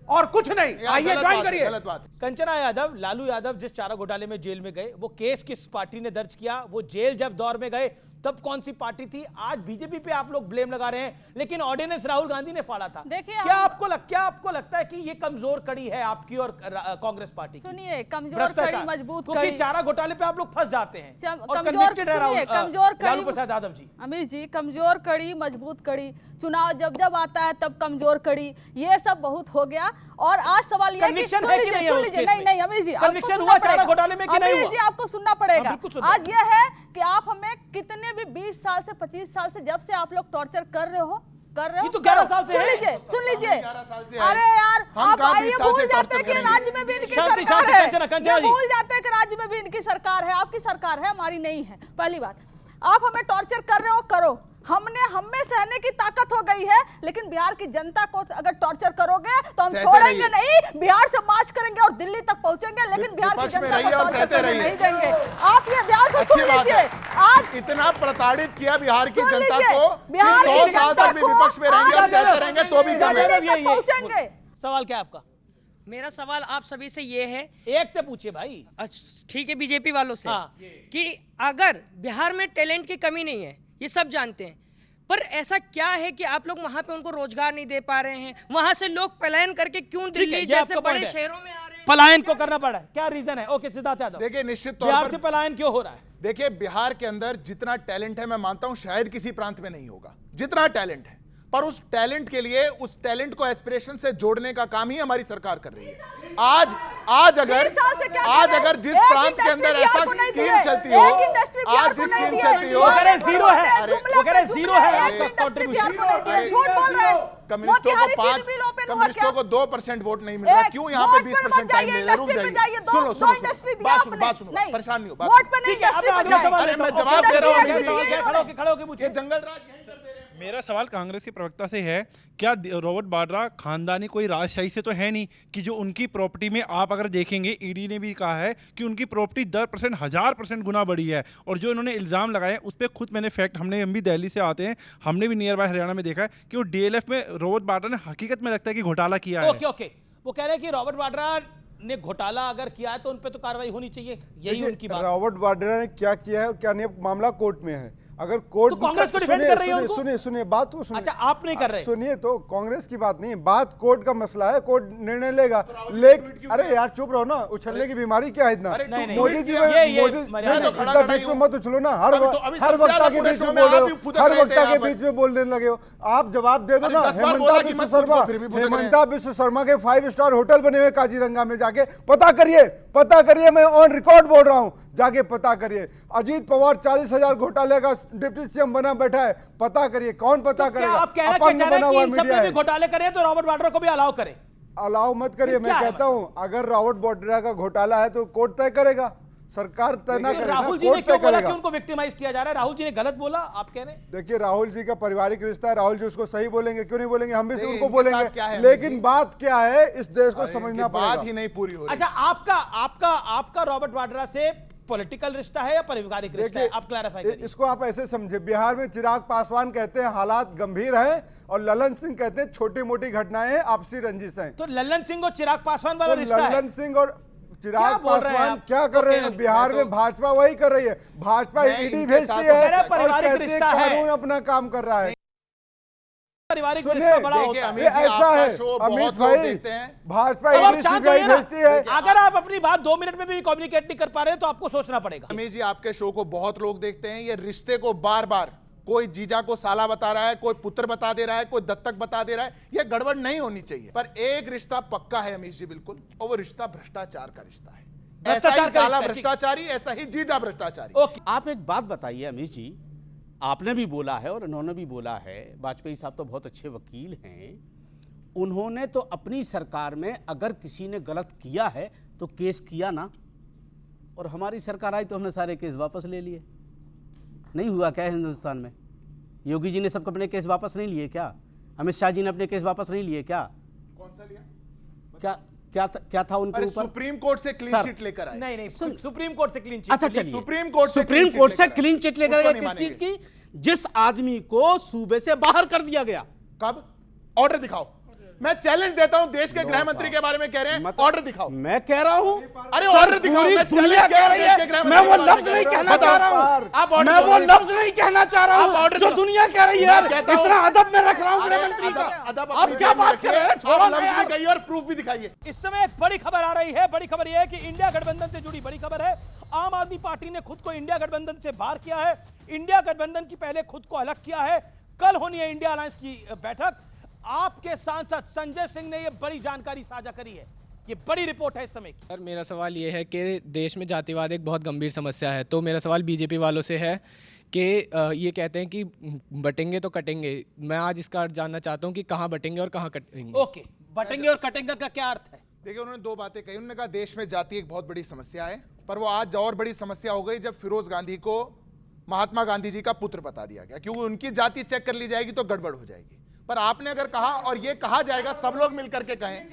और कुछ नहीं, यार, आइए गलत ज्वाइन बात है, करिए। गलत बात है। कंचना यादव, लालू यादव जिस चारा घोटाले में जेल में गए, वो केस किस पार्टी ने दर्ज किया? वो जेल जब दौर में गए तब कौन सी पार्टी थी? आज बीजेपी पे आप लोग ब्लेम लगा रहे हैं, लेकिन ऑर्डिनेंस राहुल गांधी ने फाड़ा था। देखिए, क्या आपको लगता है कि ये कमजोर कड़ी है आपकी और कांग्रेस पार्टी की? सुनिए, कमजोर भ्रष्टाचार। कड़ी मजबूत क्योंकि कड़ी, चारा घोटाले पे आप लोग फंस जाते हैं और कमजोर कन्विक्टेड है सुनिए, कमजोर लालू कड़ी प्रसाद यादव जी। अमित जी, कमजोर कड़ी मजबूत कड़ी, चुनाव जब जब आता है तब कमजोर कड़ी, ये सब बहुत हो गया। और आज सवाल ये है कि Conviction सुन है कि लीजिए, नहीं है सुन उस लीजिए, केस नहीं में? नहीं अमित जी, आपको Conviction सुनना हुआ चारा पड़ेगा। घोटाले में कि नहीं अमित हुआ? जी, आपको सुनना पड़ेगा। हाँ, बिल्कुल सुनना आज ये है कि आप हमें कितने भी 20 साल से 25 साल से जब से आप लोग टॉर्चर कर रहे हो ये तो 11 साल से सुन है। लीजिए, सुन लीजिए। 11 साल से अरे है। यार, हम आप कहाँ आइए 20 साल भूल से जाते हैं torture कि करेंगे? राज्य में भी इनकी शांति, सरकार शांति, है। कंचना ये जी। भूल जाते हैं कि राज्य में भी इनकी सरकार है। आपकी सरकार है, हमारी नहीं है। पहली बात, आप हमें टॉर्चर कर रहे हो, करो, हमें सहने की ताकत हो गई है, लेकिन बिहार की जनता को अगर टॉर्चर करोगे तो हम सहते छोड़ेंगे रहिए। नहीं। बिहार से मार्च करेंगे और दिल्ली तक पहुंचेंगे, लेकिन बिहार की विपक्ष में जनता रहिए को और टॉर्चर सहते करने रहिए। नहीं देंगे। आप ये ध्यान से अच्छी सुन बात लीजिए। है। आज इतना प्रताड़ित किया बिहार की सुन जनता लीजिए, को बिहार कि की 100 साल जनता तक भी को विपक्ष में रहेंगे और आज सहते रहेंगे तो भी कम है। दिल्ली तक पहुंचेंगे। सवाल क्या है आपका? मेरा सवाल आप सभी से ये है, एक से पूछिए भाई। ठीक है, बीजेपी वालों से, हाँ। कि अगर बिहार में टैलेंट की कमी नहीं है, ये सब जानते हैं, पर ऐसा क्या है कि आप लोग वहां पे उनको रोजगार नहीं दे पा रहे हैं? वहां से लोग पलायन करके क्यों दिल्ली जैसे बड़े शहरों में आ रहे हैं? पलायन को करना पड़ा है, क्या रीजन है? ओके, सिद्धार्थ यादव, देखिए, निश्चित तौर बिहार पर से पलायन क्यों हो रहा है? देखिए, बिहार के अंदर जितना टैलेंट है, मैं मानता हूं शायद किसी प्रांत में नहीं होगा जितना टैलेंट है, पर उस टैलेंट के लिए उस टैलेंट को एस्पिरेशन से जोड़ने का काम ही हमारी सरकार कर रही है। आज अगर जिस प्रांत के अंदर ऐसा स्कीम चलती हो, आज जिस स्कीम चलती हो, वो कह रहे जीरो है, वो कह रहे जीरो है आपका कंट्रीब्यूशन। कम्युनिस्टों को 2% वोट नहीं मिल रहा, क्यों यहाँ पे 20% टाइम ले रहे? रुक जाइए, सुनो बात सुनो, परेशान नहीं हो, बात ठीक है, अब मैं अगला सवाल अरे लेता मैं हूं। जवाब दे रहा हूँ। खड़े होके पूछिए। ये जंगल राज यहीं कर दे रहे हैं। मेरा सवाल कांग्रेस के प्रवक्ता से है, क्या रॉबर्ट वाड्रा खानदानी कोई राजशाही से तो है नहीं कि जो उनकी प्रॉपर्टी में आप अगर देखेंगे, ईडी ने भी कहा है कि उनकी प्रॉपर्टी 10% 1000% गुना बढ़ी है, और जो इन्होंने इल्ज़ाम लगाए उस पर खुद मैंने फैक्ट, हम भी दिल्ली से आते हैं, हमने भी नियर बाय हरियाणा में देखा है कि वो डीएलएफ में रॉबर्ट वाड्रा ने हकीकत में लगता है कि घोटाला किया है। ओके, वो कह रहे हैं कि रॉबर्ट वाड्रा ने घोटाला अगर किया है तो उन पे तो कार्रवाई होनी चाहिए, यही उनकी बात। रॉबर्ट वाड्रा ने क्या किया है और क्या नहीं, मामला कोर्ट में है। अगर कोर्ट तो कांग्रेस को डिफेंड कर रही है उनको? सुनिए बात को सुनिए। अच्छा, आप नहीं कर रहे? सुनिए, तो कांग्रेस की बात नहीं है, बात कोर्ट का मसला है, कोर्ट निर्णय लेगा। लेकिन अरे यार चुप रहो ना, उछलने की बीमारी क्या है इतना? मोदी जी बीच में मत उछलो ना, हर वक्ता के बीच में बोल रहे हो, हर वक्ता के बीच में बोलने लगे हो। आप जवाब दे दो ना। हेमंता विश्व शर्मा के 5 स्टार होटल बने हुए काजीरंगा में, जाके पता करिए, मैं ऑन रिकॉर्ड बोल रहा हूं, जाके पता करिए। अजीत पवार 40,000 घोटाले का डिप्टी सीएम बना बैठा है, पता करिए, कौन पता करेगा? आप कह रहे हैं कि इन सब में भी घोटाले करें तो रॉबर्ट वाड्रा को भी अलाउ करें? अलाउ मत करिए, मैं कहता हूं अगर रॉबर्ट वाड्रा का घोटाला है तो कोर्ट तय करेगा, सरकार तय ना करे। राहुल जी ने क्यों बोला कि उनको विक्टिमाइज किया जा रहा है? राहुल जी ने गलत बोला, आप कह रहे हैं? देखिए, राहुल जी का पारिवारिक रिश्ता है, राहुल जी उसको सही बोलेंगे, क्यों नहीं बोलेंगे? हम भी उनको बोलेंगे, लेकिन बात क्या है इस देश को समझना पड़ेगा। बात ही नहीं पूरी हो रही। अच्छा, आपका रॉबर्ट वाड्रा से पॉलिटिकल रिश्ता है या पारिवारिक रिश्ता है? आप क्लैरिफाई करिए। इसको आप ऐसे समझे, बिहार में चिराग पासवान कहते हैं हालात गंभीर हैं, और ललन सिंह कहते हैं छोटी मोटी घटनाएं आपसी रंजिश हैं। तो ललन सिंह और चिराग पासवान वाला रिश्ता है? ललन सिंह और चिराग पासवान क्या कर रहे हैं बिहार में? भाजपा वही कर रही है, भाजपा ईडी भेजती है, पारिवारिक रिश्ता है, कानून अपना काम कर रहा है। पारिवारिक रिश्ता बड़ा होता है, ऐसा है अमीश भाई, भाजपा भेजती है। अगर आप अपनी बात 2 मिनट में भी कम्युनिकेट नहीं कर पा रहे तो आपको सोचना पड़ेगा। अमीश जी, आपके शो को बहुत लोग देखते हैं, ये रिश्ते को बार बार कोई जीजा को साला बता रहा है, कोई पुत्र बता दे रहा है, कोई दत्तक बता दे रहा है, ये गड़बड़ नहीं होनी चाहिए। पर एक रिश्ता पक्का है अमीश जी, बिल्कुल, और वो रिश्ता भ्रष्टाचार का रिश्ता है। ऐसा ही साला भ्रष्टाचारी, ऐसा ही जीजा भ्रष्टाचारी। आप एक बात बताइए अमीश जी, आपने भी बोला है और इन्होंने भी बोला है, वाजपेयी साहब तो बहुत अच्छे वकील हैं, उन्होंने तो अपनी सरकार में अगर किसी ने गलत किया है तो केस किया ना, और हमारी सरकार आई तो हमने सारे केस वापस ले लिए। नहीं हुआ क्या हिंदुस्तान में? योगी जी ने सबको अपने केस वापस नहीं लिए क्या? अमित शाह जी ने अपने केस वापस नहीं लिए क्या? कौन सा लिया? क्या क्या था उनके ऊपर? सुप्रीम कोर्ट से क्लीन चिट लेकर आए। नहीं सुप्रीम कोर्ट से क्लीन चिट। अच्छा चलिए, सुप्रीम कोर्ट से क्लीन चिट लेकर आए किस चीज की? जिस आदमी को सूबे से बाहर कर दिया गया। कब? ऑर्डर दिखाओ। मैं चैलेंज देता हूं, देश के गृह मंत्री के बारे में कह रहे हैं, ऑर्डर दिखाओ। मैं कह रहा हूं, अरे ऑर्डर दिखाओ। पूरी दुनिया कह रही है, मैं वो लफ्ज नहीं कहना चाह रहा हूं, मैं वो लफ्ज नहीं कहना चाह रहा हूं जो दुनिया कह रही है। इतना अदब में रख रहा हूं गृह मंत्री का। आप क्या बात कर रहे हैं? छोड़ो ना यार, कहिए और प्रूफ भी दिखाइए। इस समय एक बड़ी खबर आ रही है। बड़ी खबर यह है कि इंडिया गठबंधन से जुड़ी बड़ी खबर है। आम आदमी पार्टी ने खुद को इंडिया गठबंधन से बाहर किया है। इंडिया गठबंधन की पहले खुद को अलग किया है। कल होनी है इंडिया अलायंस की बैठक। आपके सांसद संजय सिंह ने यह बड़ी जानकारी साझा करी है। ये बड़ी रिपोर्ट है इस समय की। सर मेरा सवाल ये है कि देश में जातिवाद एक बहुत गंभीर समस्या है, तो मेरा सवाल बीजेपी वालों से है कि ये कहते हैं कि बटेंगे तो कटेंगे। मैं आज इसका अर्थ जानना चाहता हूं कि कहां बटेंगे और कहां कटेंगे। ओके, बटेंगे और कटेंगे का क्या अर्थ है? देखिए, उन्होंने दो बातें कही। उन्होंने कहा देश में जाति एक बहुत बड़ी समस्या है, पर वो आज और बड़ी समस्या हो गई जब फिरोज गांधी को महात्मा गांधी जी का पुत्र बता दिया गया, क्योंकि उनकी जाति चेक कर ली जाएगी तो गड़बड़ हो जाएगी। पर आपने अगर कहा, और ये कहा जाएगा, सब लोग मिलकर के कहें,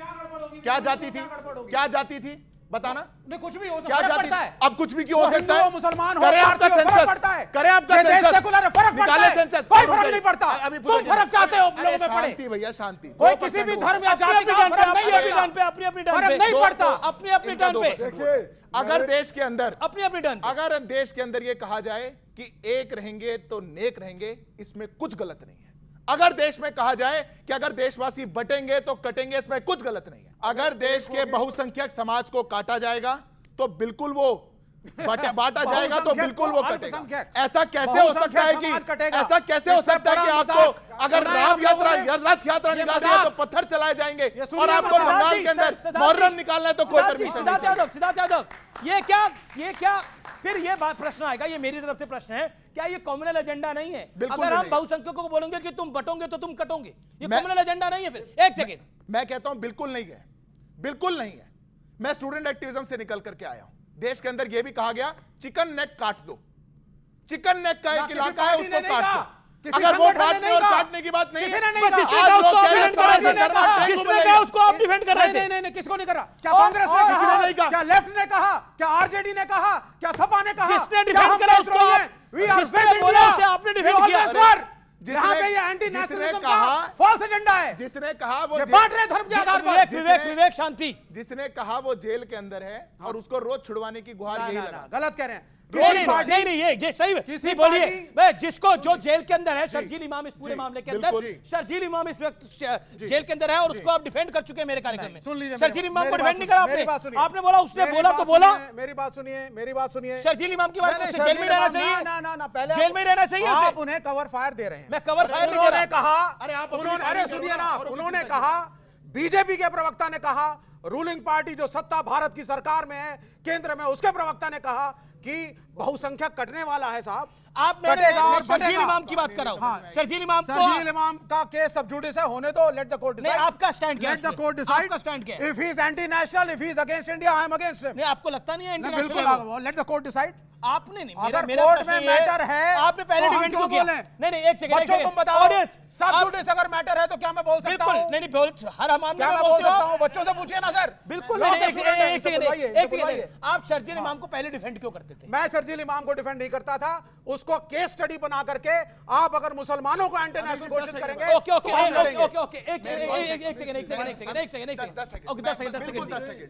क्या जाति थी? क्या जाति थी? बताना। नहीं, कुछ भी हो क्या सकता जाति? है। अब कुछ भी क्यों हो सकता है? मुसलमान हो, करे आपका सेंसस, करे आपका सेंसस, सेकुलर फर्क पड़ता है, सेंसस, कोई फर्क नहीं पड़ता। अभी तुम फर्क चाहते हो लोगों में पड़े। शांति भैया, शांति। कोई किसी भी धर्म या जाति का फर्क नहीं पड़ता, फर्क नहीं पड़ता। अपनी अपनी टर्न पे। अगर देश के अंदर अपनी अपनी टर्न, अगर देश के अंदर ये कहा जाए कि एक रहेंगे तो नेक रहेंगे, इसमें कुछ गलत नहीं है। अगर देश में कहा जाए कि अगर देशवासी बटेंगे तो कटेंगे, इसमें कुछ गलत नहीं है। अगर देश के बहुसंख्यक समाज को काटा जाएगा तो बिल्कुल वो बांटा जाएगा, तो बिल्कुल वो कटेगा। ऐसा कैसे हो सकता है कि ऐसा कैसे हो सकता है कि आपको अगर रथ यात्रा निकालनी है तो पत्थर चलाए जाएंगे, और आपको बंगाल के अंदर मुहर्रम निकालना है तो कोई परमिशन नहीं। सिद्धार्थ यादव, ये क्या फिर ये बात प्रश्न आएगा, ये मेरी तरफ से प्रश्न है, क्या ये कम्युनल एजेंडा नहीं है? अगर हम बहुसंख्यकों को बोलेंगे कि तुम बटोगे तो तुम कटोगे, ये कम्युनल एजेंडा नहीं है? फिर एक सेकेंड, मैं कहता हूं बिल्कुल नहीं है, बिल्कुल नहीं है। मैं स्टूडेंट एक्टिविज्म से निकल करके आया हूं। देश के अंदर यह भी कहा गया चिकन नेक काट दो। चिकन नेक का एक इलाका है, उसको काट दो। अगर वो काटने और काटने की बात नहीं है, उसको आप डिफेंड कर रहे थे। नहीं, किसको नहीं कर रहा? क्या कांग्रेस ने कहा? क्या लेफ्ट ने कहा? क्या आरजेडी ने कहा? क्या सपा ने कहा? किसने डिफेंड करा उसको? वी आर विद इंडिया, आपने डिफेंड किया। यहाँ पे ये एंटी नेशनलिज्म का फॉल्स एजेंडा है। जिसने कहा वो बांट रहे धर्म के आधार पर। विवेक शांति, जिसने कहा वो जेल के अंदर है और उसको रोज छुड़वाने की गुहार यही लगा। गलत कह रहे हैं। नहीं, ये सही बोलिए। जिसको जो जेल के अंदर है, शर्जील इमाम इस पूरे मामले के अंदर, शर्जील इमाम इस वक्त जेल के अंदर है और उसको आप डिफेंड कर चुके हैं मेरे कार्यक्रम में। सुन लीजिए, शर्जील इमाम को डिफेंड नहीं करा आपने। आपने बोला, उसने बोला तो बोला। मेरी बात सुनिए। शर्जील इमाम की बात जेल में रहना चाहिए। ना, पहले जेल में रहना चाहिए। आप उन्हें कवर फायर दे रहे हैं। मैं कवर फायर नहीं दे रहा। सुनिए ना, उन्होंने कहा, बीजेपी के प्रवक्ता ने कहा, रूलिंग पार्टी जो सत्ता भारत की सरकार में है, केंद्र में, उसके प्रवक्ता ने कहा कि बहुसंख्यक कटने वाला है साहब। आप शर्जील इमाम की बात कर रहा हूं। शर्जील इमाम का केस सब जुडिस है, होने दो, लेट द कोर्ट डिसाइड। आपका स्टैंड क्या है? Let the court decide. आपका स्टैंड क्या है? If he is anti national, if he is against India, I am against him. नहीं, आपको लगता नहीं है एंटी नेशनल? बिल्कुल, लेट द कोर्ट डिसाइड। आपने नहीं, अगर कोर्ट में मैटर है, आपने पहले डिफेंड क्यों किया? नहीं, एक सेकंड, बच्चों तुम बताओ, सब जुडिस अगर मैटर है तो क्या मैं बोल सकता हूं? नहीं, बोल, हर मामले में बोल सकता हूं। बच्चों से पूछिए ना सर। बिल्कुल एक सेकंड, आप शर्जील इमाम को पहले डिफेंड क्यों करते थे? मैं शर्जील इमाम को डिफेंड नहीं करता था। उसको केस स्टडी बना करके आप अगर मुसलमानों को एंटी नेशनल घोषित करेंगे, ओके,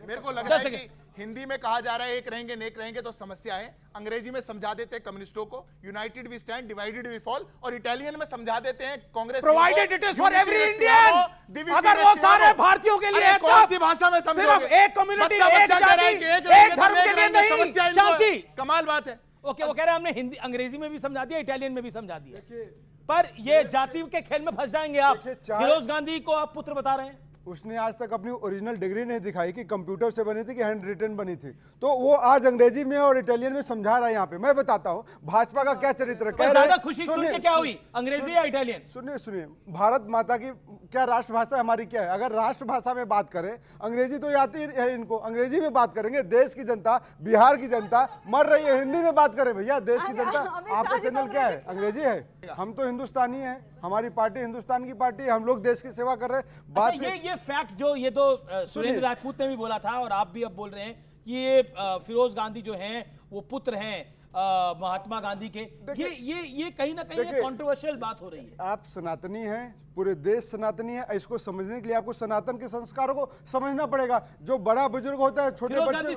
मेरे को लग रहा है कि हिंदी में कहा जा रहा है एक रहेंगे नेक रहेंगे तो समस्या है। अंग्रेजी में समझा देते हैं कम्युनिस्टों को, united we stand, divided we fall, और इटालियन में समझा देते हैं Congress provided it is for every Indian. अगर वो सारे भारतीयों के लिए कौन सी भाषा में समझोगे? सिर्फ एक कम्युनिटी, एक जाति, एक धर्म के लिए नहीं। शांति, कमाल बात है। ओके, वो कह रहे हैं हमने हिंदी अंग्रेजी में भी समझा दिया, इटालियन में भी समझा दिया, पर ये जाति के खेल में फंस जाएंगे आप। फिरोज गांधी को आप पुत्र बता रहे हैं। उसने आज तक अपनी ओरिजिनल डिग्री नहीं दिखाई कि कंप्यूटर से बनी थी कि हैंड रिटन बनी थी, तो वो आज अंग्रेजी में और इटालियन में समझा रहा है। यहाँ पे मैं बताता हूँ भाजपा का क्या चरित्र है। ज्यादा खुशी सुन के क्या हुई, अंग्रेजी या इटालियन? सुनिए, भारत माता की क्या राष्ट्रभाषा हमारी क्या है? अगर राष्ट्रभाषा में बात करें, अंग्रेजी तो आती है इनको, अंग्रेजी में बात करेंगे। देश की जनता, बिहार की जनता मर रही है, हिंदी में बात करें भैया। देश की जनता, आपका चैनल क्या है? अंग्रेजी है। हम तो हिंदुस्तानी है, हमारी पार्टी हिंदुस्तान की पार्टी है, हम लोग देश की सेवा कर रहे हैं। बात ये फैक्ट जो ये तो सुरेंद्र राजपूत ने भी बोला था और आप भी अब बोल रहे हैं कि ये फिरोज गांधी जो हैं वो पुत्र हैं महात्मा गांधी के, ये कहीं ना कहीं एक कंट्रोवर्शियल बात हो रही है। आप सनातनी हैं, पूरे देश सनातनी है, इसको समझने के लिए आपको सनातन के संस्कारों को समझना पड़ेगा। जो बड़ा बुजुर्ग होता है, छोटे बच्चे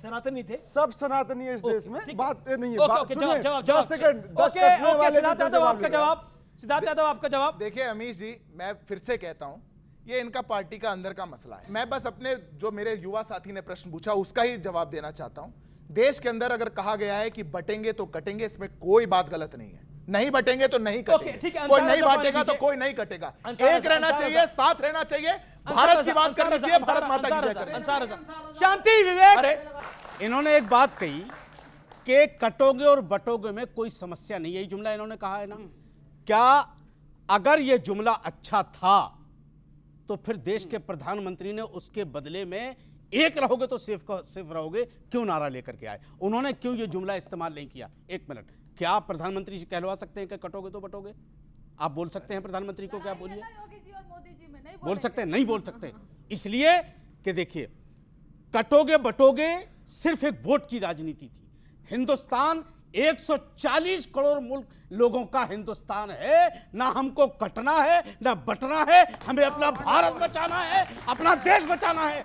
सनातनी थे, सब सनातनी है इस देश में, बात ये नहीं है। सिद्धार्थ यादव आपका जवाब। देखिए अमीश जी, मैं फिर से कहता हूं, ये इनका पार्टी का अंदर का मसला है। मैं बस अपने जो मेरे युवा साथी ने प्रश्न पूछा उसका ही जवाब देना चाहता हूं। देश के अंदर अगर कहा गया है कि बटेंगे तो कटेंगे, इसमें कोई बात गलत नहीं है। नहीं बटेंगे तो नहीं कटेंगे, कोई नहीं बांटेगा तो कोई नहीं कटेगा। एक रहना चाहिए, साथ रहना चाहिए, भारत की बात करनी चाहिए, भारत माता की जय करें। शांति विवेक। इन्होंने एक बात कही कि कटोगे और बटोगे में कोई समस्या नहीं, यही जुमला इन्होंने कहा है ना। क्या अगर यह जुमला अच्छा था तो फिर देश के प्रधानमंत्री ने उसके बदले में एक रहोगे तो सिर्फ रहोगे क्यों नारा लेकर के आए? उन्होंने क्यों ये जुमला इस्तेमाल नहीं किया? एक मिनट, क्या आप प्रधानमंत्री से कहलवा सकते हैं कि कटोगे तो बटोगे? आप बोल सकते हैं प्रधानमंत्री को? क्या बोलिए, बोल सकते हैं? नहीं बोल सकते, इसलिए कि देखिए, कटोगे बटोगे सिर्फ एक वोट की राजनीति थी। हिंदुस्तान 140 करोड़ मुल्क लोगों का हिंदुस्तान है, ना हमको कटना है ना बटना है, हमें अपना भारत बचाना है, अपना देश बचाना है।